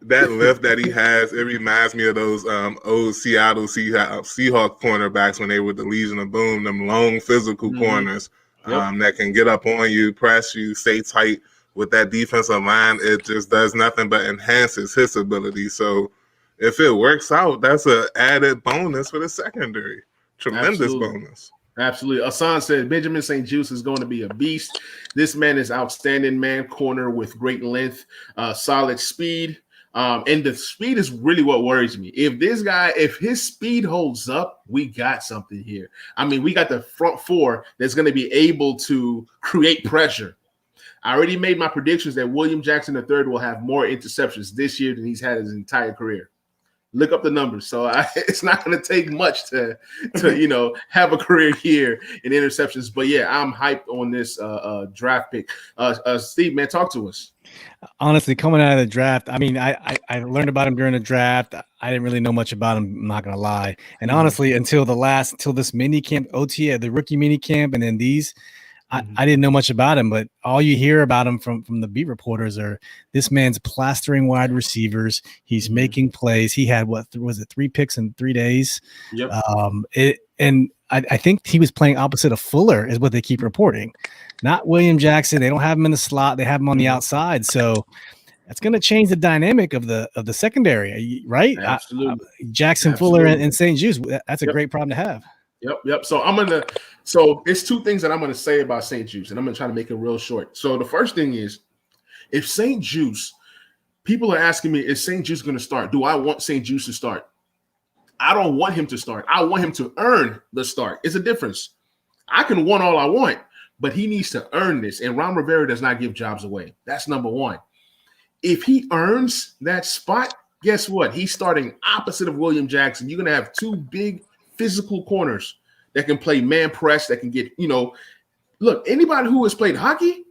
that lift that he has, it reminds me of those old Seattle Seahawk cornerbacks when they were the Legion of Boom, them long physical corners. That can get up on you, press you, stay tight with that defensive line. It just does nothing but enhances his ability. So if it works out, that's an added bonus for the secondary. Tremendous bonus. Absolutely. Hassan said Benjamin St-Juste is going to be a beast. This man is outstanding man corner with great length, solid speed. And the speed is really what worries me. If his speed holds up, we got something here. I mean, we got the front four that's going to be able to create pressure. I already made my predictions that William Jackson III will have more interceptions this year than he's had his entire career. Look up the numbers. So it's not going to take much to have a career year in interceptions. But yeah, I'm hyped on this draft pick. Steve, man, talk to us. Honestly, coming out of the draft, I mean, I learned about him during the draft. I didn't really know much about him. I'm not gonna lie. And honestly, until this mini camp, OTA, the rookie mini camp, and then these, I didn't know much about him. But all you hear about him from the beat reporters are this man's plastering wide receivers. He's making plays. He had 3 picks in 3 days. Yep. I think he was playing opposite of Fuller, is what they keep reporting. Not William Jackson. They don't have him in the slot. They have him on the outside. So that's going to change the dynamic of the secondary, right? Absolutely. Jackson, Fuller, and St-Juste. That's a great problem to have. Yep. So it's 2 things that I'm gonna say about St-Juste, and I'm gonna try to make it real short. So the first thing is, if St-Juste, people are asking me, is St-Juste gonna start? Do I want St-Juste to start? I don't want him to start. I want him to earn the start. It's a difference. I can want all I want, but he needs to earn this. And Ron Rivera does not give jobs away. That's number one. if he earns that spot, guess what? He's starting opposite of William Jackson. You're going to have two big physical corners that can play man press, that can get, look, anybody who has played hockey,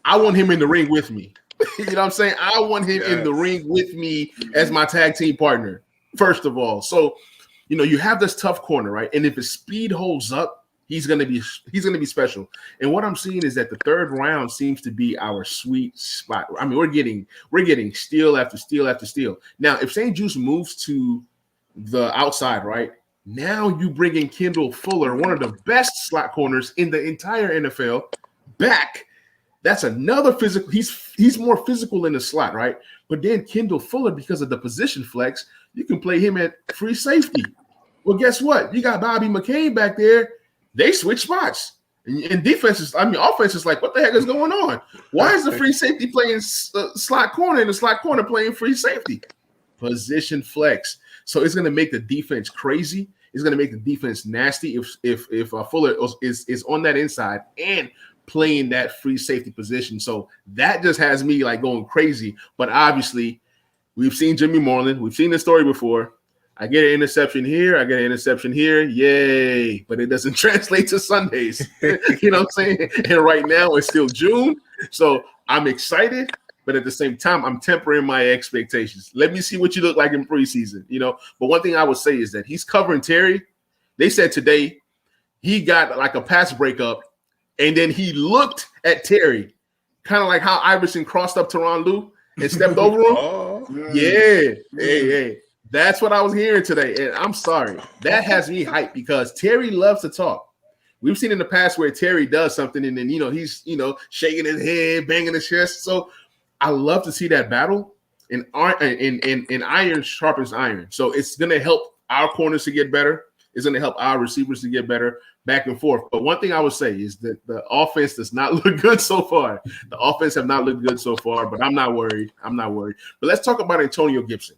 I want him in the ring with me. You know what I'm saying? I want him in the ring with me as my tag team partner, first of all. So, you have this tough corner, right? And if his speed holds up, he's gonna be special. And what I'm seeing is that the third round seems to be our sweet spot. I mean, we're getting steal after steal after steal. Now, if St. Juice moves to the outside, right? Now you bring in Kendall Fuller, one of the best slot corners in the entire NFL, back. That's another physical. He's more physical in the slot, right? But then Kendall Fuller, because of the position flex, you can play him at free safety. Well, guess what? You got Bobby McCain back there. They switch spots. And offense is like, what the heck is going on? Why is the free safety playing slot corner and the slot corner playing free safety? Position flex. So it's going to make the defense crazy. It's going to make the defense nasty if Fuller is on that inside and playing that free safety position. So that just has me like going crazy. But obviously, we've seen Jimmy Moreland. We've seen this story before. I get an interception here. I get an interception here. Yay. But it doesn't translate to Sundays. You know what I'm saying? And right now it's still June. So I'm excited. But at the same time, I'm tempering my expectations. Let me see what you look like in preseason, But one thing I would say is that he's covering Terry. They said today he got like a pass breakup, and then he looked at Terry, kind of like how Iverson crossed up Tyronn Lue and stepped over him. Yeah. Hey. That's what I was hearing today. And I'm sorry. That has me hyped because Terry loves to talk. We've seen in the past where Terry does something and then, he's, shaking his head, banging his chest. So I love to see that battle, and iron sharpens iron. So it's going to help our corners to get better. It's going to help our receivers to get better, back and forth. But one thing I would say is that the offense does not look good so far. The offense have not looked good so far, but I'm not worried. But let's talk about Antonio Gibson.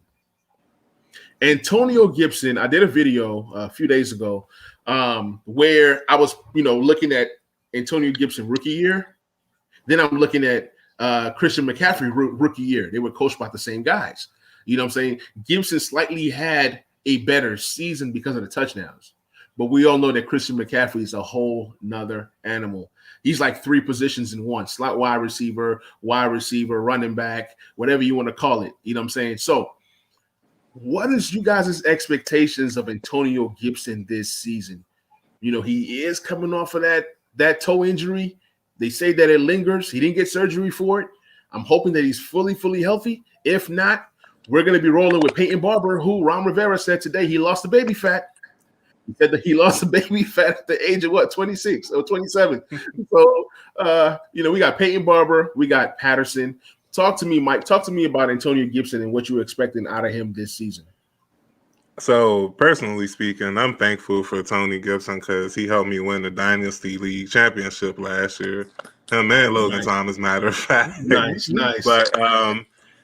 Antonio Gibson, I did a video a few days ago where I was, looking at Antonio Gibson rookie year. Then I'm looking at Christian McCaffrey rookie year. They were coached by the same guys. You know what I'm saying? Gibson slightly had a better season because of the touchdowns. But we all know that Christian McCaffrey is a whole nother animal. He's like three positions in one: slot wide receiver, running back, whatever you want to call it. You know what I'm saying? So what is you guys' expectations of Antonio Gibson this season? He is coming off of that toe injury. They say that it lingers. He didn't get surgery for it. I'm hoping that he's fully healthy. If not, we're going to be rolling with Peyton Barber, who Ron Rivera said today he lost the baby fat. He said that he lost the baby fat at the age of 26 or 27. So, we got Peyton Barber. We got Patterson. Talk to me, Mike. Talk to me about Antonio Gibson and what you're expecting out of him this season. So, personally speaking, I'm thankful for Tony Gibson because he helped me win the Dynasty League championship last year. Him and Logan Thomas, matter of fact. Nice. But,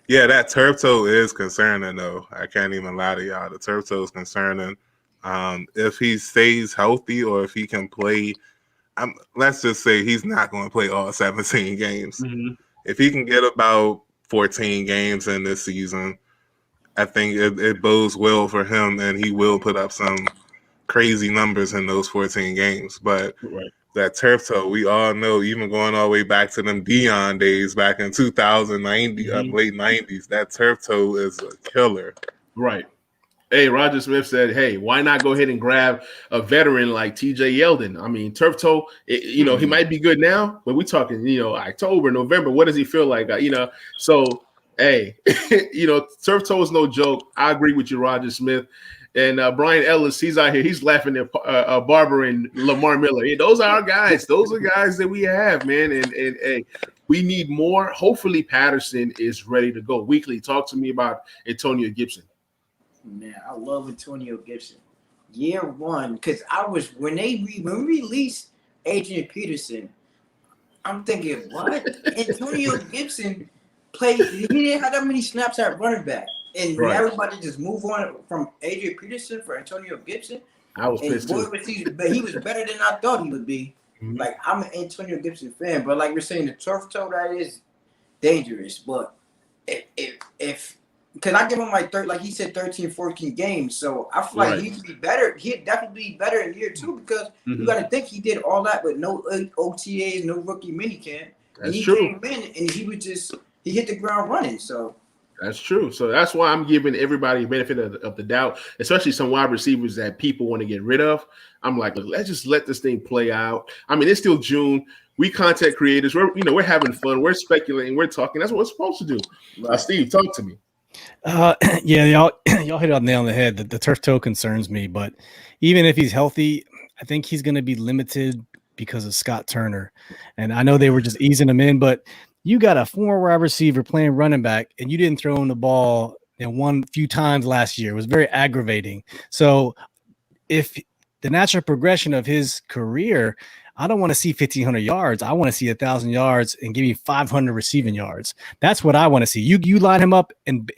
that turf toe is concerning, though. I can't even lie to y'all. The turf toe is concerning. If he stays healthy or if he can play, let's just say he's not going to play all 17 games. Mm-hmm. If he can get about 14 games in this season, I think it bodes well for him, and he will put up some crazy numbers in those 14 games. But that turf toe, we all know, even going all the way back to them Dion days back in 2090, late 90s, that turf toe is a killer. Right. Hey, Roger Smith said, hey, why not go ahead and grab a veteran like TJ Yeldon? I mean, turf toe, he might be good now, but we're talking, October, November. What does he feel like? So, hey, turf toe is no joke. I agree with you, Roger Smith. And Brian Ellis, he's out here. He's laughing at Barber and Lamar Miller. Hey, those are our guys. Those are guys that we have, man. And hey, we need more. Hopefully Patterson is ready to go. Weekly, talk to me about Antonio Gibson. Man, I love Antonio Gibson. Year one, because when we released Adrian Peterson, I'm thinking, what? Antonio Gibson played. He didn't have that many snaps at running back, and everybody just move on from Adrian Peterson for Antonio Gibson. I was pissed too. But he was better than I thought he would be. Mm-hmm. Like, I'm an Antonio Gibson fan, but like we're saying, the turf toe, that is dangerous. But if because I give him like he said 13, 14 games. So I feel like Right. he could be better. He'd definitely be better in year 2 because you got to think he did all that with no OTAs, no rookie minicamp. And That's he true. came in and he hit the ground running. So That's true. So that's why I'm giving everybody benefit of the doubt, especially some wide receivers that people want to get rid of. I'm like, look, let's just let this thing play out. I mean, it's still June. We content creators, we're having fun. We're speculating. We're talking. That's what we're supposed to do. right. Steve, talk to me. Yeah, y'all hit it on the nail on the head. The turf toe concerns me, but even if he's healthy, I think he's going to be limited because of Scott Turner. And I know they were just easing him in, but you got a former wide receiver playing running back, and you didn't throw him the ball one few times last year. It was very aggravating. So if the natural progression of his career, I don't want to see 1,500 yards. I want to see 1,000 yards and give me 500 receiving yards. That's what I want to see. You line him up and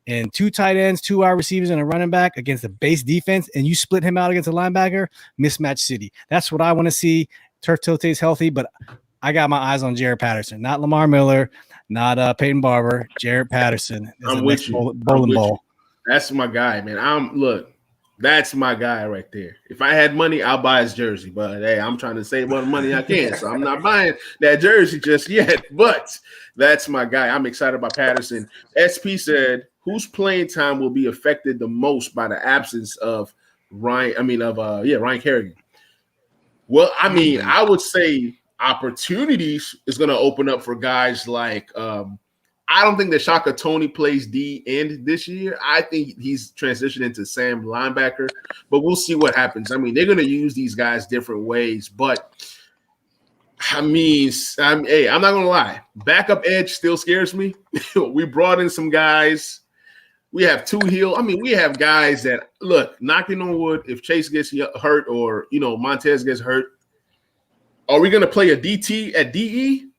2 tight ends, 2 wide receivers, and a running back against a base defense, and you split him out against a linebacker, mismatch city. That's what I want to see. Turf toe stays healthy, but I got my eyes on Jared Patterson, not Lamar Miller, not Peyton Barber. Jared Patterson is I'm with you. Bowling ball. That's my guy, man. That's my guy right there. If I had money, I'll buy his jersey. But hey, I'm trying to save all the money I can, so I'm not buying that jersey just yet. But that's my guy. I'm excited about Patterson. SP said, whose playing time will be affected the most by the absence of Ryan Kerrigan? Well, I mean, I would say opportunities is going to open up for guys like I don't think that Shaka Tony plays D end this year. I think he's transitioned into Sam linebacker, but we'll see what happens. I mean, they're going to use these guys different ways, but I mean, I'm not going to lie. Backup edge still scares me. We brought in some guys. We have Hill. I mean, we have guys that, look, knocking on wood, if Chase gets hurt or, Montez gets hurt, are we going to play a DT at DE?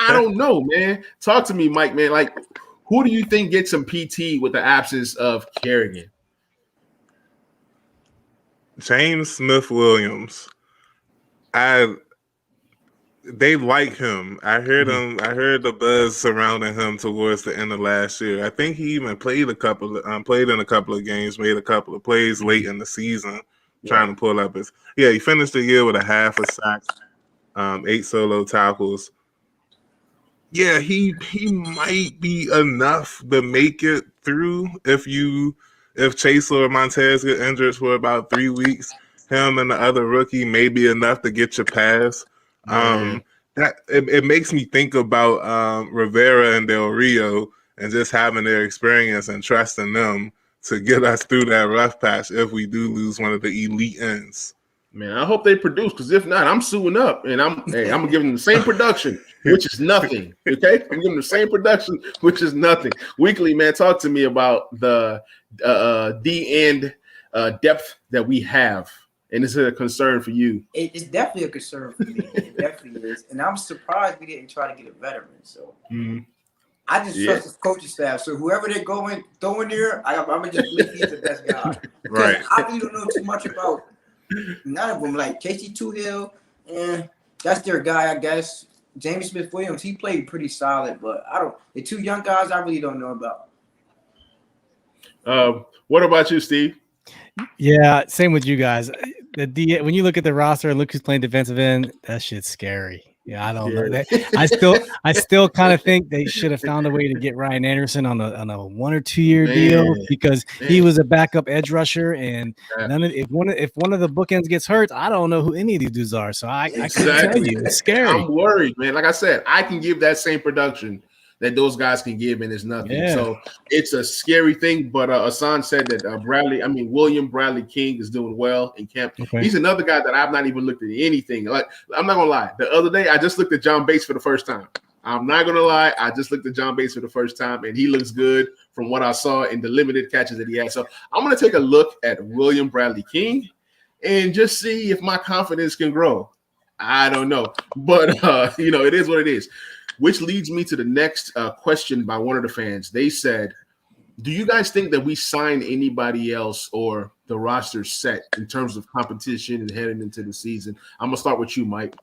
I don't know, man. Talk to me, Mike, man. Like, who do you think gets some PT with the absence of Kerrigan? James Smith-Williams. They like him. I heard the buzz surrounding him towards the end of last year. I think he even played in a couple of games, made a couple of plays late in the season, trying to pull up his. Yeah, he finished the year with a half a sack, 8 solo tackles. Yeah, he might be enough to make it through if Chase or Montez get injured for about 3 weeks. Him and the other rookie may be enough to get you past. That it makes me think about Rivera and Del Rio and just having their experience and trusting them to get us through that rough patch if we do lose one of the elite ends. Man, I hope they produce, because if not, I'm suing up, and I'm gonna give them the same production, which is nothing. Okay, I'm giving them the same production, which is nothing. Weekly, man, talk to me about the D end depth that we have, and is it a concern for you? It's definitely a concern for me. It definitely is, and I'm surprised we didn't try to get a veteran. So I just trust the coaching staff. So whoever they're throwing there, I'm gonna just believe he's the best guy. Right. I really don't know too much about none of them. Like Casey Hill, that's their guy, I guess. James Smith-Williams, he played pretty solid, but the 2 young guys I really don't know about. What about you, Steve? Yeah, same with you guys. When you look at the roster and look who's playing defensive end, that shit's scary. Yeah, I don't know. I still kind of think they should have found a way to get Ryan Anderson on a 1 or 2 year deal, because he was a backup edge rusher, and if one of the bookends gets hurt, I don't know who any of these dudes are. So I can't tell you. It's scary. I'm worried, man. Like I said, I can give that same production that those guys can give, and it's nothing. Yeah. So it's a scary thing. But Hassan said that William Bradley King is doing well in camp. Okay. He's another guy that I've not even looked at anything. Like, I'm not gonna lie. The other day, I just looked at John Bates for the first time. I'm not gonna lie. I just looked at John Bates for the first time, and he looks good from what I saw in the limited catches that he had. So I'm gonna take a look at William Bradley King and just see if my confidence can grow. I don't know, but it is what it is. Which leads me to the next question by one of the fans. They said, do you guys think that we sign anybody else, or the roster's set in terms of competition and heading into the season? I'm going to start with you, Mike.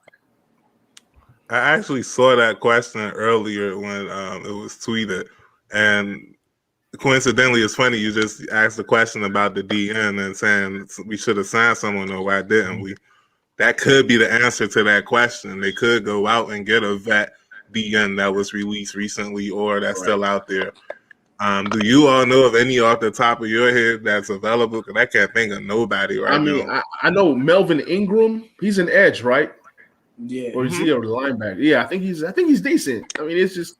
I actually saw that question earlier when it was tweeted. And coincidentally, it's funny you just asked the question about the DN and saying we should have signed someone, or why didn't we? That could be the answer to that question. They could go out and get a vet DN that was released recently or that's still out there. Do you all know of any off the top of your head that's available? Because I can't think of nobody right now. I know Melvin Ingram. He's an edge, right? Yeah. Or is he a linebacker? Yeah, I think he's decent. I mean, it's just,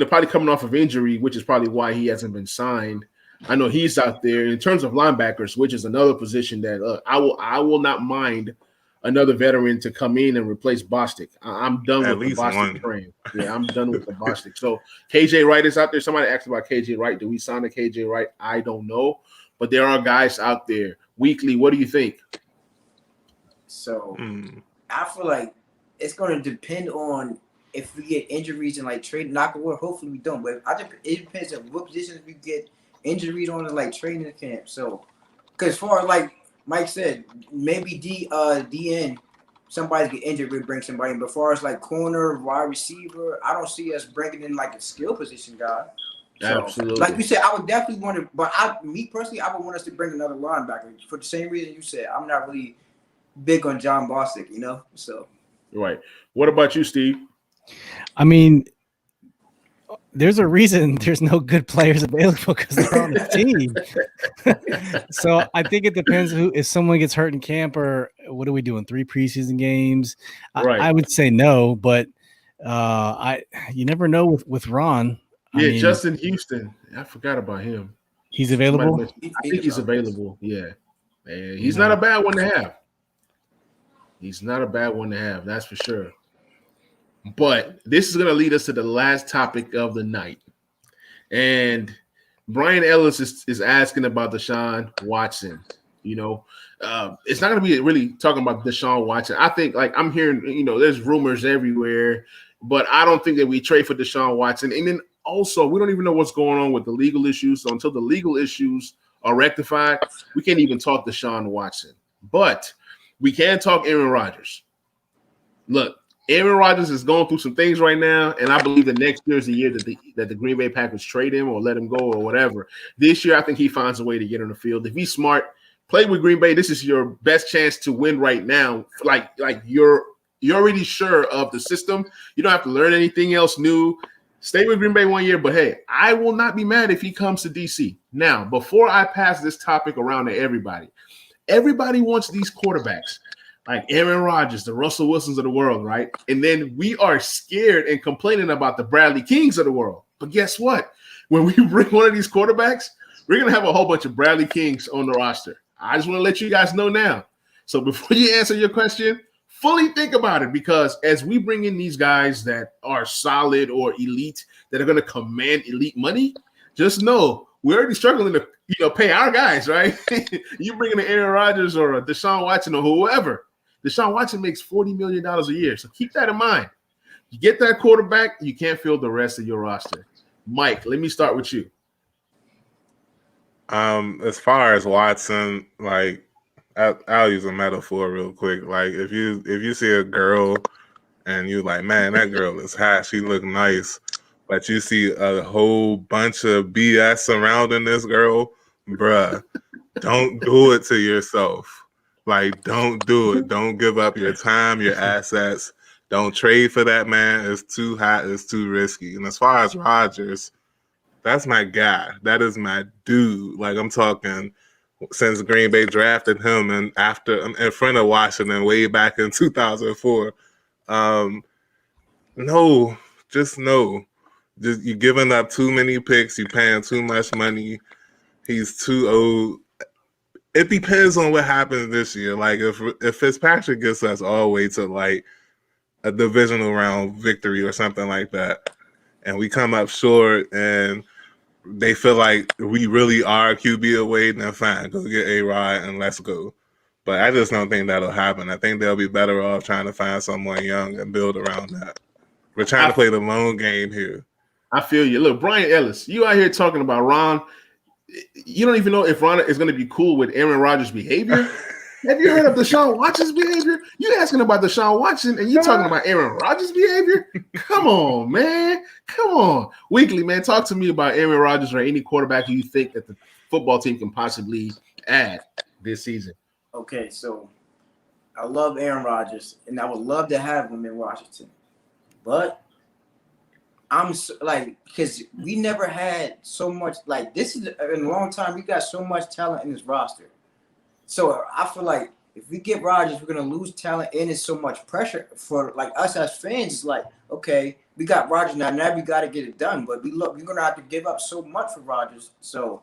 probably coming off of injury, which is probably why he hasn't been signed. I know he's out there. In terms of linebackers, which is another position that I will not mind another veteran to come in and replace Bostic. I'm done with the Bostic train. Yeah, I'm done with the Bostic. So KJ Wright is out there. Somebody asked about KJ Wright. Do we sign a KJ Wright? I don't know. But there are guys out there. Weekly, what do you think? So I feel like it's going to depend on if we get injuries and like trade. Knock on wood, hopefully we don't. But it depends on what positions we get injuries on in like training camp. So, because as far as like Mike said, maybe DN, somebody get injured, we bring somebody in. But as far as like corner, wide receiver, I don't see us bringing in like a skill position guy. So, absolutely. Like you said, I would definitely want to, but me personally, I would want us to bring another linebacker for the same reason you said. I'm not really big on John Bostic, So, right. What about you, Steve? I mean, there's a reason there's no good players available because they're on the team. So I think it depends if someone gets hurt in camp, or what are we doing? 3 preseason games? Right. I would say no, but you never know with Ron. Yeah, Justin Houston. I forgot about him. He's available? I think he's available. Yeah. And he's not a bad one to have. He's not a bad one to have, that's for sure. But this is going to lead us to the last topic of the night. And Brian Ellis is asking about Deshaun Watson. It's not going to be really talking about Deshaun Watson. I think, like, I'm hearing, there's rumors everywhere, but I don't think that we trade for Deshaun Watson. And then also, we don't even know what's going on with the legal issues. So until the legal issues are rectified, we can't even talk Deshaun Watson. But we can talk Aaron Rodgers. Look, Aaron Rodgers is going through some things right now, and I believe that next year is the year that the Green Bay Packers trade him or let him go or whatever. This year, I think he finds a way to get on the field. If he's smart, play with Green Bay. This is your best chance to win right now. Like you're already sure of the system. You don't have to learn anything else new. Stay with Green Bay 1 year, but hey, I will not be mad if he comes to DC. Now, before I pass this topic around to everybody wants these quarterbacks. Like Aaron Rodgers, the Russell Wilsons of the world, right? And then we are scared and complaining about the Bradley Kings of the world. But guess what? When we bring one of these quarterbacks, we're going to have a whole bunch of Bradley Kings on the roster. I just want to let you guys know now. So before you answer your question, fully think about it, because as we bring in these guys that are solid or elite, that are going to command elite money, just know we're already struggling to pay our guys, right? You bring in an Aaron Rodgers or a Deshaun Watson or whoever. Deshaun Watson makes $40 million a year. So keep that in mind. You get that quarterback, you can't fill the rest of your roster. Mike, let me start with you. As far as Watson, like I'll use a metaphor real quick. Like if you see a girl and you like, man, that girl is hot, she look nice, but you see a whole bunch of BS surrounding this girl, bruh, don't do it to yourself. Like, don't do it. Don't give up your time, your assets. Don't trade for that man. It's too hot. It's too risky. And as far as Rodgers, that's my guy. That is my dude. Like, I'm talking since Green Bay drafted him and in front of Washington way back in 2004. No, just no. Just you're giving up too many picks. You're paying too much money. He's too old. It depends on what happens this year. Like if Fitzpatrick gets us all the way to like a divisional round victory or something like that, and we come up short and they feel like we really are a QB away, then fine, go get A-Rod and let's go. But I just don't think that'll happen. I think they'll be better off trying to find someone young and build around that. We're trying to play the long game here. I feel you. Look, Brian Ellis, you out here talking about Ron. You don't even know if Ron is going to be cool with Aaron Rodgers' behavior. Have you heard of Deshaun Watson's behavior? You asking about Deshaun Watson and you talking about Aaron Rodgers' behavior? Come on, man. Come on. Weekly, man. Talk to me about Aaron Rodgers or any quarterback you think that the football team can possibly add this season. Okay, so I love Aaron Rodgers, and I would love to have him in Washington. But I'm so, because we never had so much, this is in a long time, we got so much talent in this roster. So I feel like if we get Rodgers, we're going to lose talent, and it's so much pressure for, us as fans. It's like, okay, we got Rodgers now we got to get it done. But we're going to have to give up so much for Rodgers. So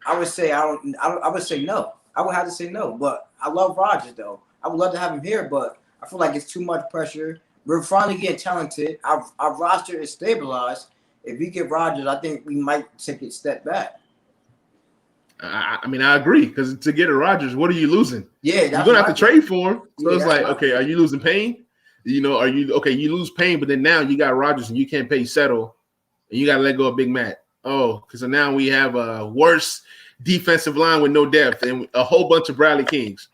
I would say I would say no. I would have to say no. But I love Rodgers, though. I would love to have him here, but I feel like it's too much pressure. We're finally getting talented. Our roster is stabilized. If we get Rodgers, I think we might take a step back. I mean, I agree, because to get a Rodgers, what are you losing? Yeah, you're gonna have to trade for him. So yeah, it's like, okay, are you losing Payne? Are you okay? You lose Payne, but then now you got Rodgers and you can't pay Settle, and you got to let go of Big Matt. Oh, because now we have a worse defensive line with no depth and a whole bunch of Bradley Kings.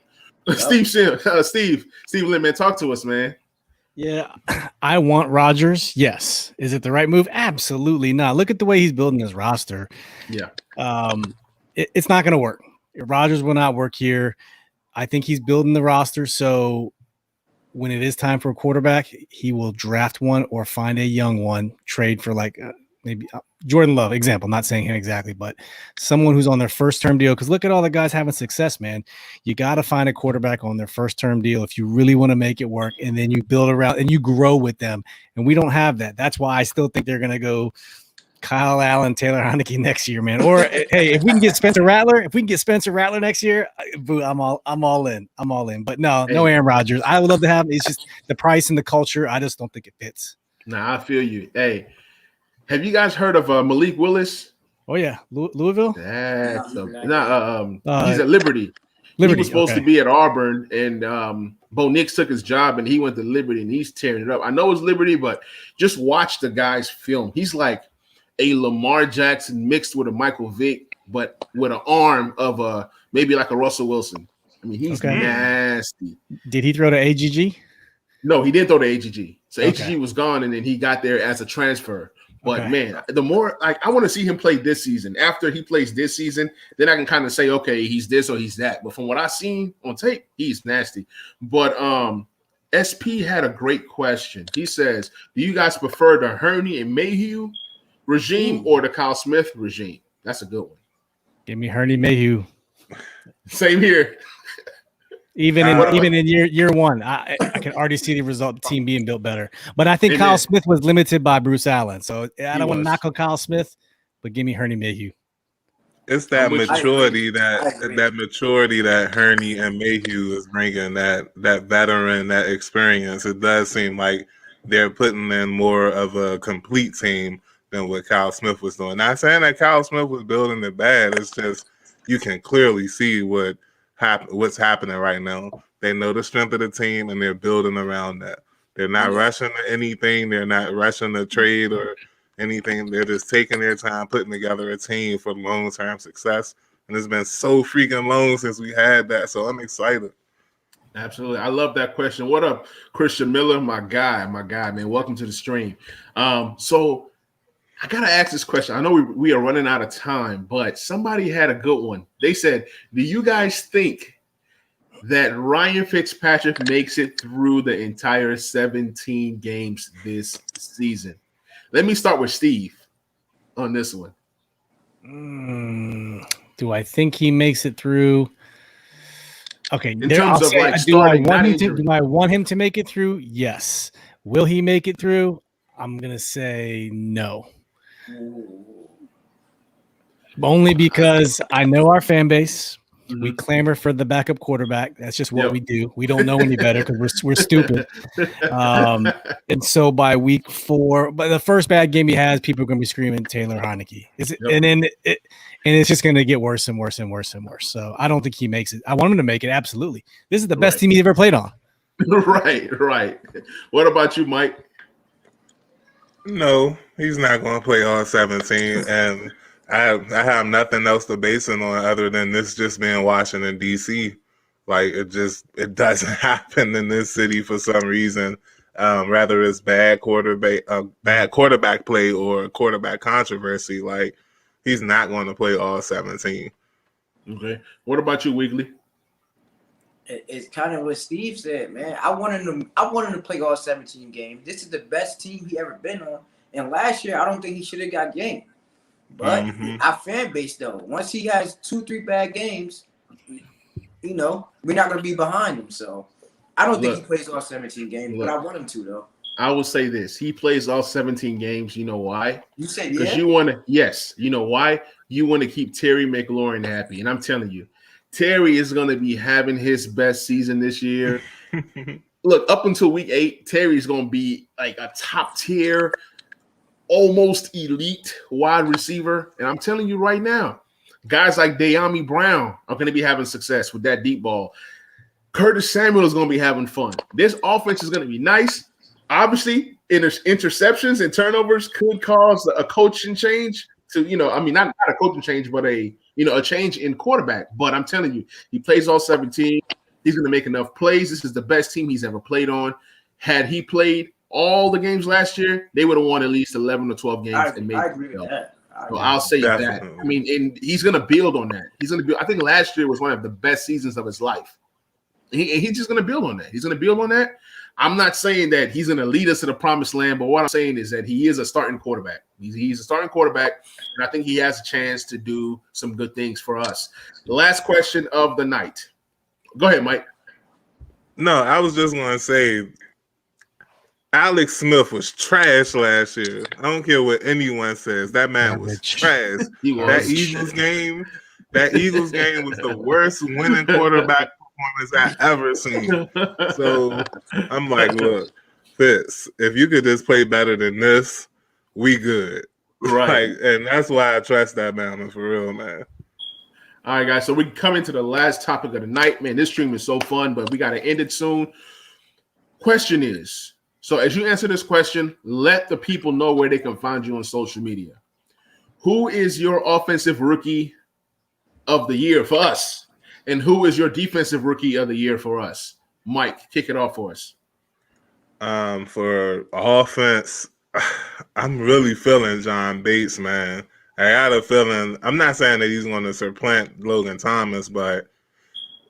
Yep. Steve Lynn, man, talk to us, man. Yeah, I want Rodgers. Yes. Is it the right move? Absolutely not. Look at the way he's building his roster. Yeah. It's not going to work. Rodgers will not work here. I think he's building the roster, so when it is time for a quarterback, he will draft one or find a young one, trade for maybe Jordan Love, example, not saying him exactly, but someone who's on their first term deal. Because look at all the guys having success, man. You got to find a quarterback on their first term deal if you really want to make it work, and then you build around and you grow with them. And we don't have that. That's why I still think they're going to go Kyle Allen, Taylor Heineke next year, man. Or hey, if we can get Spencer Rattler next year, boo, I'm all in. But no Aaron Rodgers. I would love to have him. It's just the price and the culture. I just don't think it fits. Nah, I feel you. Hey, have you guys heard of Malik Willis? Oh yeah, Louisville. He's at Liberty. He was supposed to be at Auburn, and Bo Nix took his job, and he went to Liberty, and he's tearing it up. I know it's Liberty, but just watch the guy's film. He's like a Lamar Jackson mixed with a Michael Vick, but with an arm of maybe like a Russell Wilson. I mean, he's nasty. Did he throw to AGG? No, he didn't throw to AGG. So AGG was gone, and then he got there as a transfer. But man, the more I want to see him play this season. After he plays this season, then I can kind of say, okay, he's this or he's that. But from what I've seen on tape, he's nasty. But SP had a great question. He says, do you guys prefer the Hurney and Mayhew regime or the Kyle Smith regime? That's a good one. Give me Hurney Mayhew. Same here. Even in year one, I can already see the result, the team being built better. But I think Kyle Smith was limited by Bruce Allen. So I don't want to knock on Kyle Smith, but give me Hurney Mayhew. It's that maturity that Hurney and Mayhew is bringing, that veteran, that experience. It does seem like they're putting in more of a complete team than what Kyle Smith was doing. Not saying that Kyle Smith was building it bad. It's just you can clearly see what's happening right now. They know the strength of the team, and they're building around that. They're not rushing to anything. They're not rushing to trade or anything. They're just taking their time, putting together a team for long-term success. And it's been so freaking long since we had that, so I'm excited. Absolutely. I love that question. What up, Christian Miller? My guy, man. Welcome to the stream. So I got to ask this question. I know we are running out of time, but somebody had a good one. They said, do you guys think that Ryan Fitzpatrick makes it through the entire 17 games this season? Let me start with Steve on this one. Do I think he makes it through? Okay. In terms of starting, do I want him to make it through? Yes. Will he make it through? I'm going to say no. Only because I know our fan base. Mm-hmm. We clamor for the backup quarterback. That's just what we do. We don't know any better because we're stupid. And so by week 4, but the first bad game he has, people are going to be screaming Taylor Heineke. And then it's just going to get worse and worse and worse and worse. So I don't think he makes it. I want him to make it. Absolutely. This is the best team he's ever played on. Right. What about you, Mike? No, he's not going to play all 17, and I have nothing else to base it on other than this just being Washington, D.C. Like it doesn't happen in this city for some reason. Rather it's bad quarterback play or quarterback controversy. Like he's not going to play all 17. Okay. What about you, Weekly? It's kind of what Steve said, man. I wanted him to play all 17 games. This is the best team he ever been on. And last year, I don't think he should have got game. But our fan base, though, once he has 2-3 bad games, we're not going to be behind him. So I don't think he plays all 17 games, but I want him to, though. I will say this. He plays all 17 games. You know why? You said because you want to. Yes. You know why? You want to keep Terry McLaurin happy. And I'm telling you, Terry is going to be having his best season this year. Look, up until week 8, Terry's going to be like a top tier, almost elite wide receiver. And I'm telling you right now, guys like De'Ami Brown are going to be having success with that deep ball. Curtis Samuel is going to be having fun. This offense is going to be nice. Obviously, interceptions and turnovers could cause a coaching change to, not a coaching change, but a change in quarterback. But I'm telling you, he plays all 17. He's going to make enough plays. This is the best team he's ever played on. Had he played all the games last year, they would have won at least 11 or 12 games. I agree with that. So I'll say that. I mean, and he's going to build on that. I think last year was one of the best seasons of his life. He's just going to build on that. He's going to build on that. I'm not saying that he's going to lead us to the promised land, but what I'm saying is that he is a starting quarterback. He's a starting quarterback, and I think he has a chance to do some good things for us. The last question of the night. Go ahead, Mike. No, I was just going to say Alex Smith was trash last year. I don't care what anyone says. That man was trash. That Eagles game was the worst winning quarterback performance I ever seen. So I'm like, look, Fitz, if you could just play better than this, we good. Right. And that's why I trust that man for real, man. All right, guys. So we come into the last topic of the night. Man, this stream is so fun, but we got to end it soon. Question is, so as you answer this question, let the people know where they can find you on social media. Who is your offensive rookie of the year for us? And who is your defensive rookie of the year for us? Mike, kick it off for us. For offense, I'm really feeling John Bates, man. I got a feeling, I'm not saying that he's going to supplant Logan Thomas, but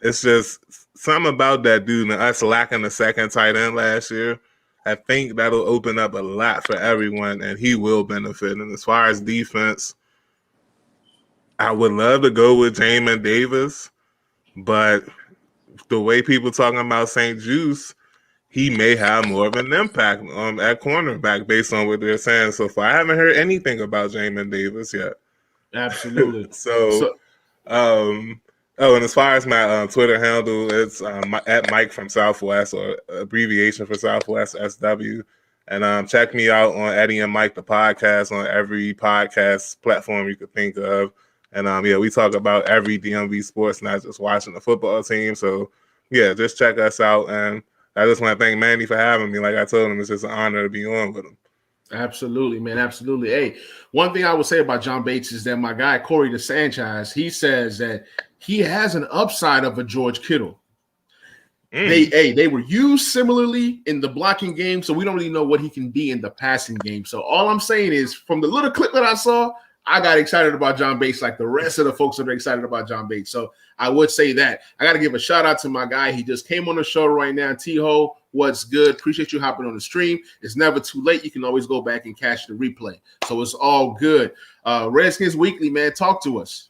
it's just something about that dude and us lacking a second tight end last year. I think that'll open up a lot for everyone, and he will benefit. And as far as defense, I would love to go with Jamin Davis, but the way people talking about St. Juice, he may have more of an impact at cornerback based on what they're saying so far. I haven't heard anything about Jamin Davis yet. Absolutely. And as far as my Twitter handle, it's at Mike from Southwest, or abbreviation for Southwest SW. And check me out on Eddie and Mike, the podcast, on every podcast platform you could think of. And we talk about every DMV sports, not just watching the football team. So just check us out. And I just want to thank Manny for having me. Like I told him, it's just an honor to be on with him. Absolutely, man. Absolutely. Hey, one thing I would say about John Bates is that my guy, Corey DeSanchez, he says that he has an upside of a George Kittle. They were used similarly in the blocking game, so we don't really know what he can be in the passing game. So all I'm saying is, from the little clip that I saw, I got excited about John Bates like the rest of the folks that are excited about John Bates. So I would say that. I got to give a shout out to my guy. He just came on the show right now. T-Ho, what's good? Appreciate you hopping on the stream. It's never too late. You can always go back and catch the replay. So it's all good. Redskins Weekly, man, talk to us.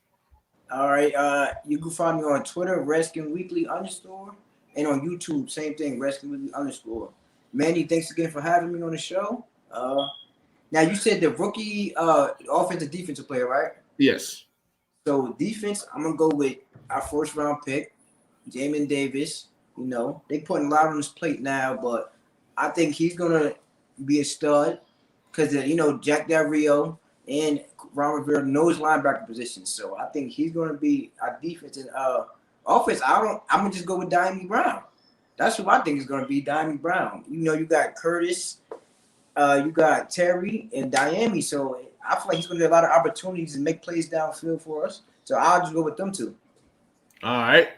All right. You can find me on Twitter, Redskin Weekly _, and on YouTube, same thing, Redskin Weekly _. Manny, thanks again for having me on the show. Now, you said the rookie offensive defensive player, right? Yes. So defense, I'm going to go with our first round pick, Jamin Davis. They putting a lot on his plate now, but I think he's going to be a stud because, Jack Del Rio and Ron Rivera knows linebacker position. So I think he's going to be our defense and offense. I'm going to just go with De'Ami Brown. That's who I think is going to be, De'Ami Brown. You got Curtis, you got Terry and De'Ami. So I feel like he's going to get a lot of opportunities and make plays downfield for us. So I'll just go with them two. All right.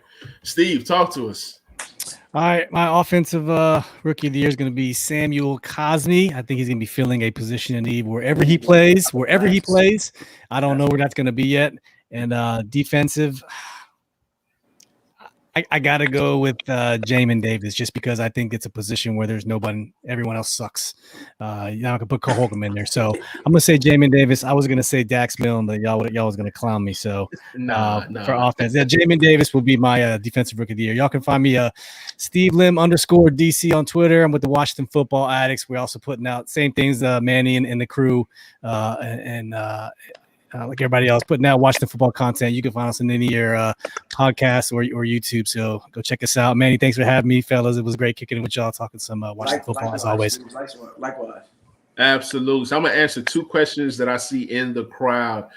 Steve, talk to us. All right, my offensive rookie of the year is going to be Samuel Cosme. I think he's going to be filling a position in need wherever he plays. Wherever he plays, I don't know where that's going to be yet. And defensive, I got to go with Jamin Davis just because I think it's a position where there's nobody, everyone else sucks. I can put Cole Holcomb in there. So I'm going to say Jamin Davis. I was going to say Dax Milne, but y'all was going to clown me. So Nah. for offense, yeah, Jamin Davis will be my defensive rookie of the year. Y'all can find me Steve Lim _DC on Twitter. I'm with the Washington Football Addicts. We're also putting out same things, Manny and the crew like everybody else, putting out Washington football content. You can find us in any of your podcasts or YouTube. So go check us out. Manny, thanks for having me, fellas. It was great kicking it with y'all, talking some Washington football as always. Likewise. Absolutely. So I'm going to answer two questions that I see in the crowd.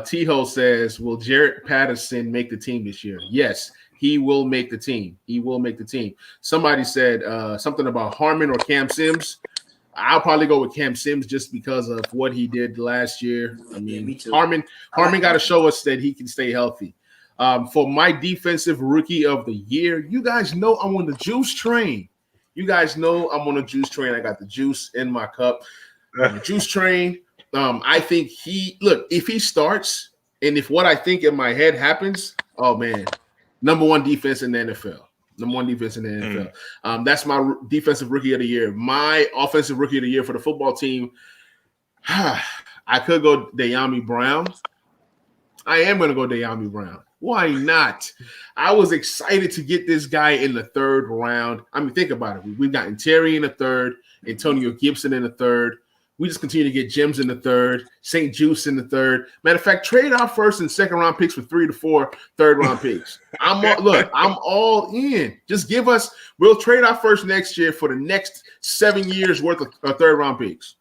T-Ho says, will Jared Patterson make the team this year? Yes, he will make the team. He will make the team. Somebody said something about Harmon or Cam Sims. I'll probably go with Cam Sims just because of what he did last year. I mean, me too. Harmon got to show us that he can stay healthy. For my defensive rookie of the year, you guys know I'm on the juice train. I got the juice in my cup. Juice train. I think if he starts and if what I think in my head happens, oh man, number one defense in the NFL. That's my defensive rookie of the year. My offensive rookie of the year for the football team, I could go De'Ami Brown. I am going to go De'Ami Brown. Why not? I was excited to get this guy in the third round. I mean, think about it. We've gotten Terry in the third, Antonio Gibson in the third. We just continue to get Gems in the third, St. Juice in the third. Matter of fact, trade our first and second round picks for 3 to 4 third round picks. I'm all in. Just give us. We'll trade our first next year for the next 7 years worth of third round picks.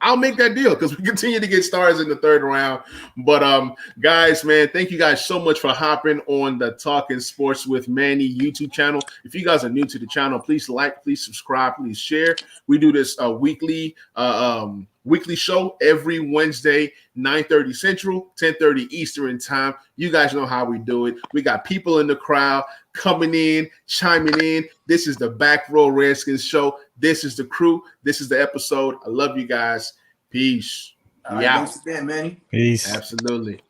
I'll make that deal because we continue to get stars in the third round. But guys, man, thank you guys so much for hopping on the Talking Sports with Manny YouTube channel. If you guys are new to the channel, please like, please subscribe, please share. We do this weekly show every Wednesday, 9:30 Central, 10:30 Eastern time. You guys know how we do it. We got people in the crowd coming in, chiming in. This is the Back Row Redskins show. This is the crew. This is the episode. I love you guys. Peace. All right, thanks again, Manny. Peace. Absolutely.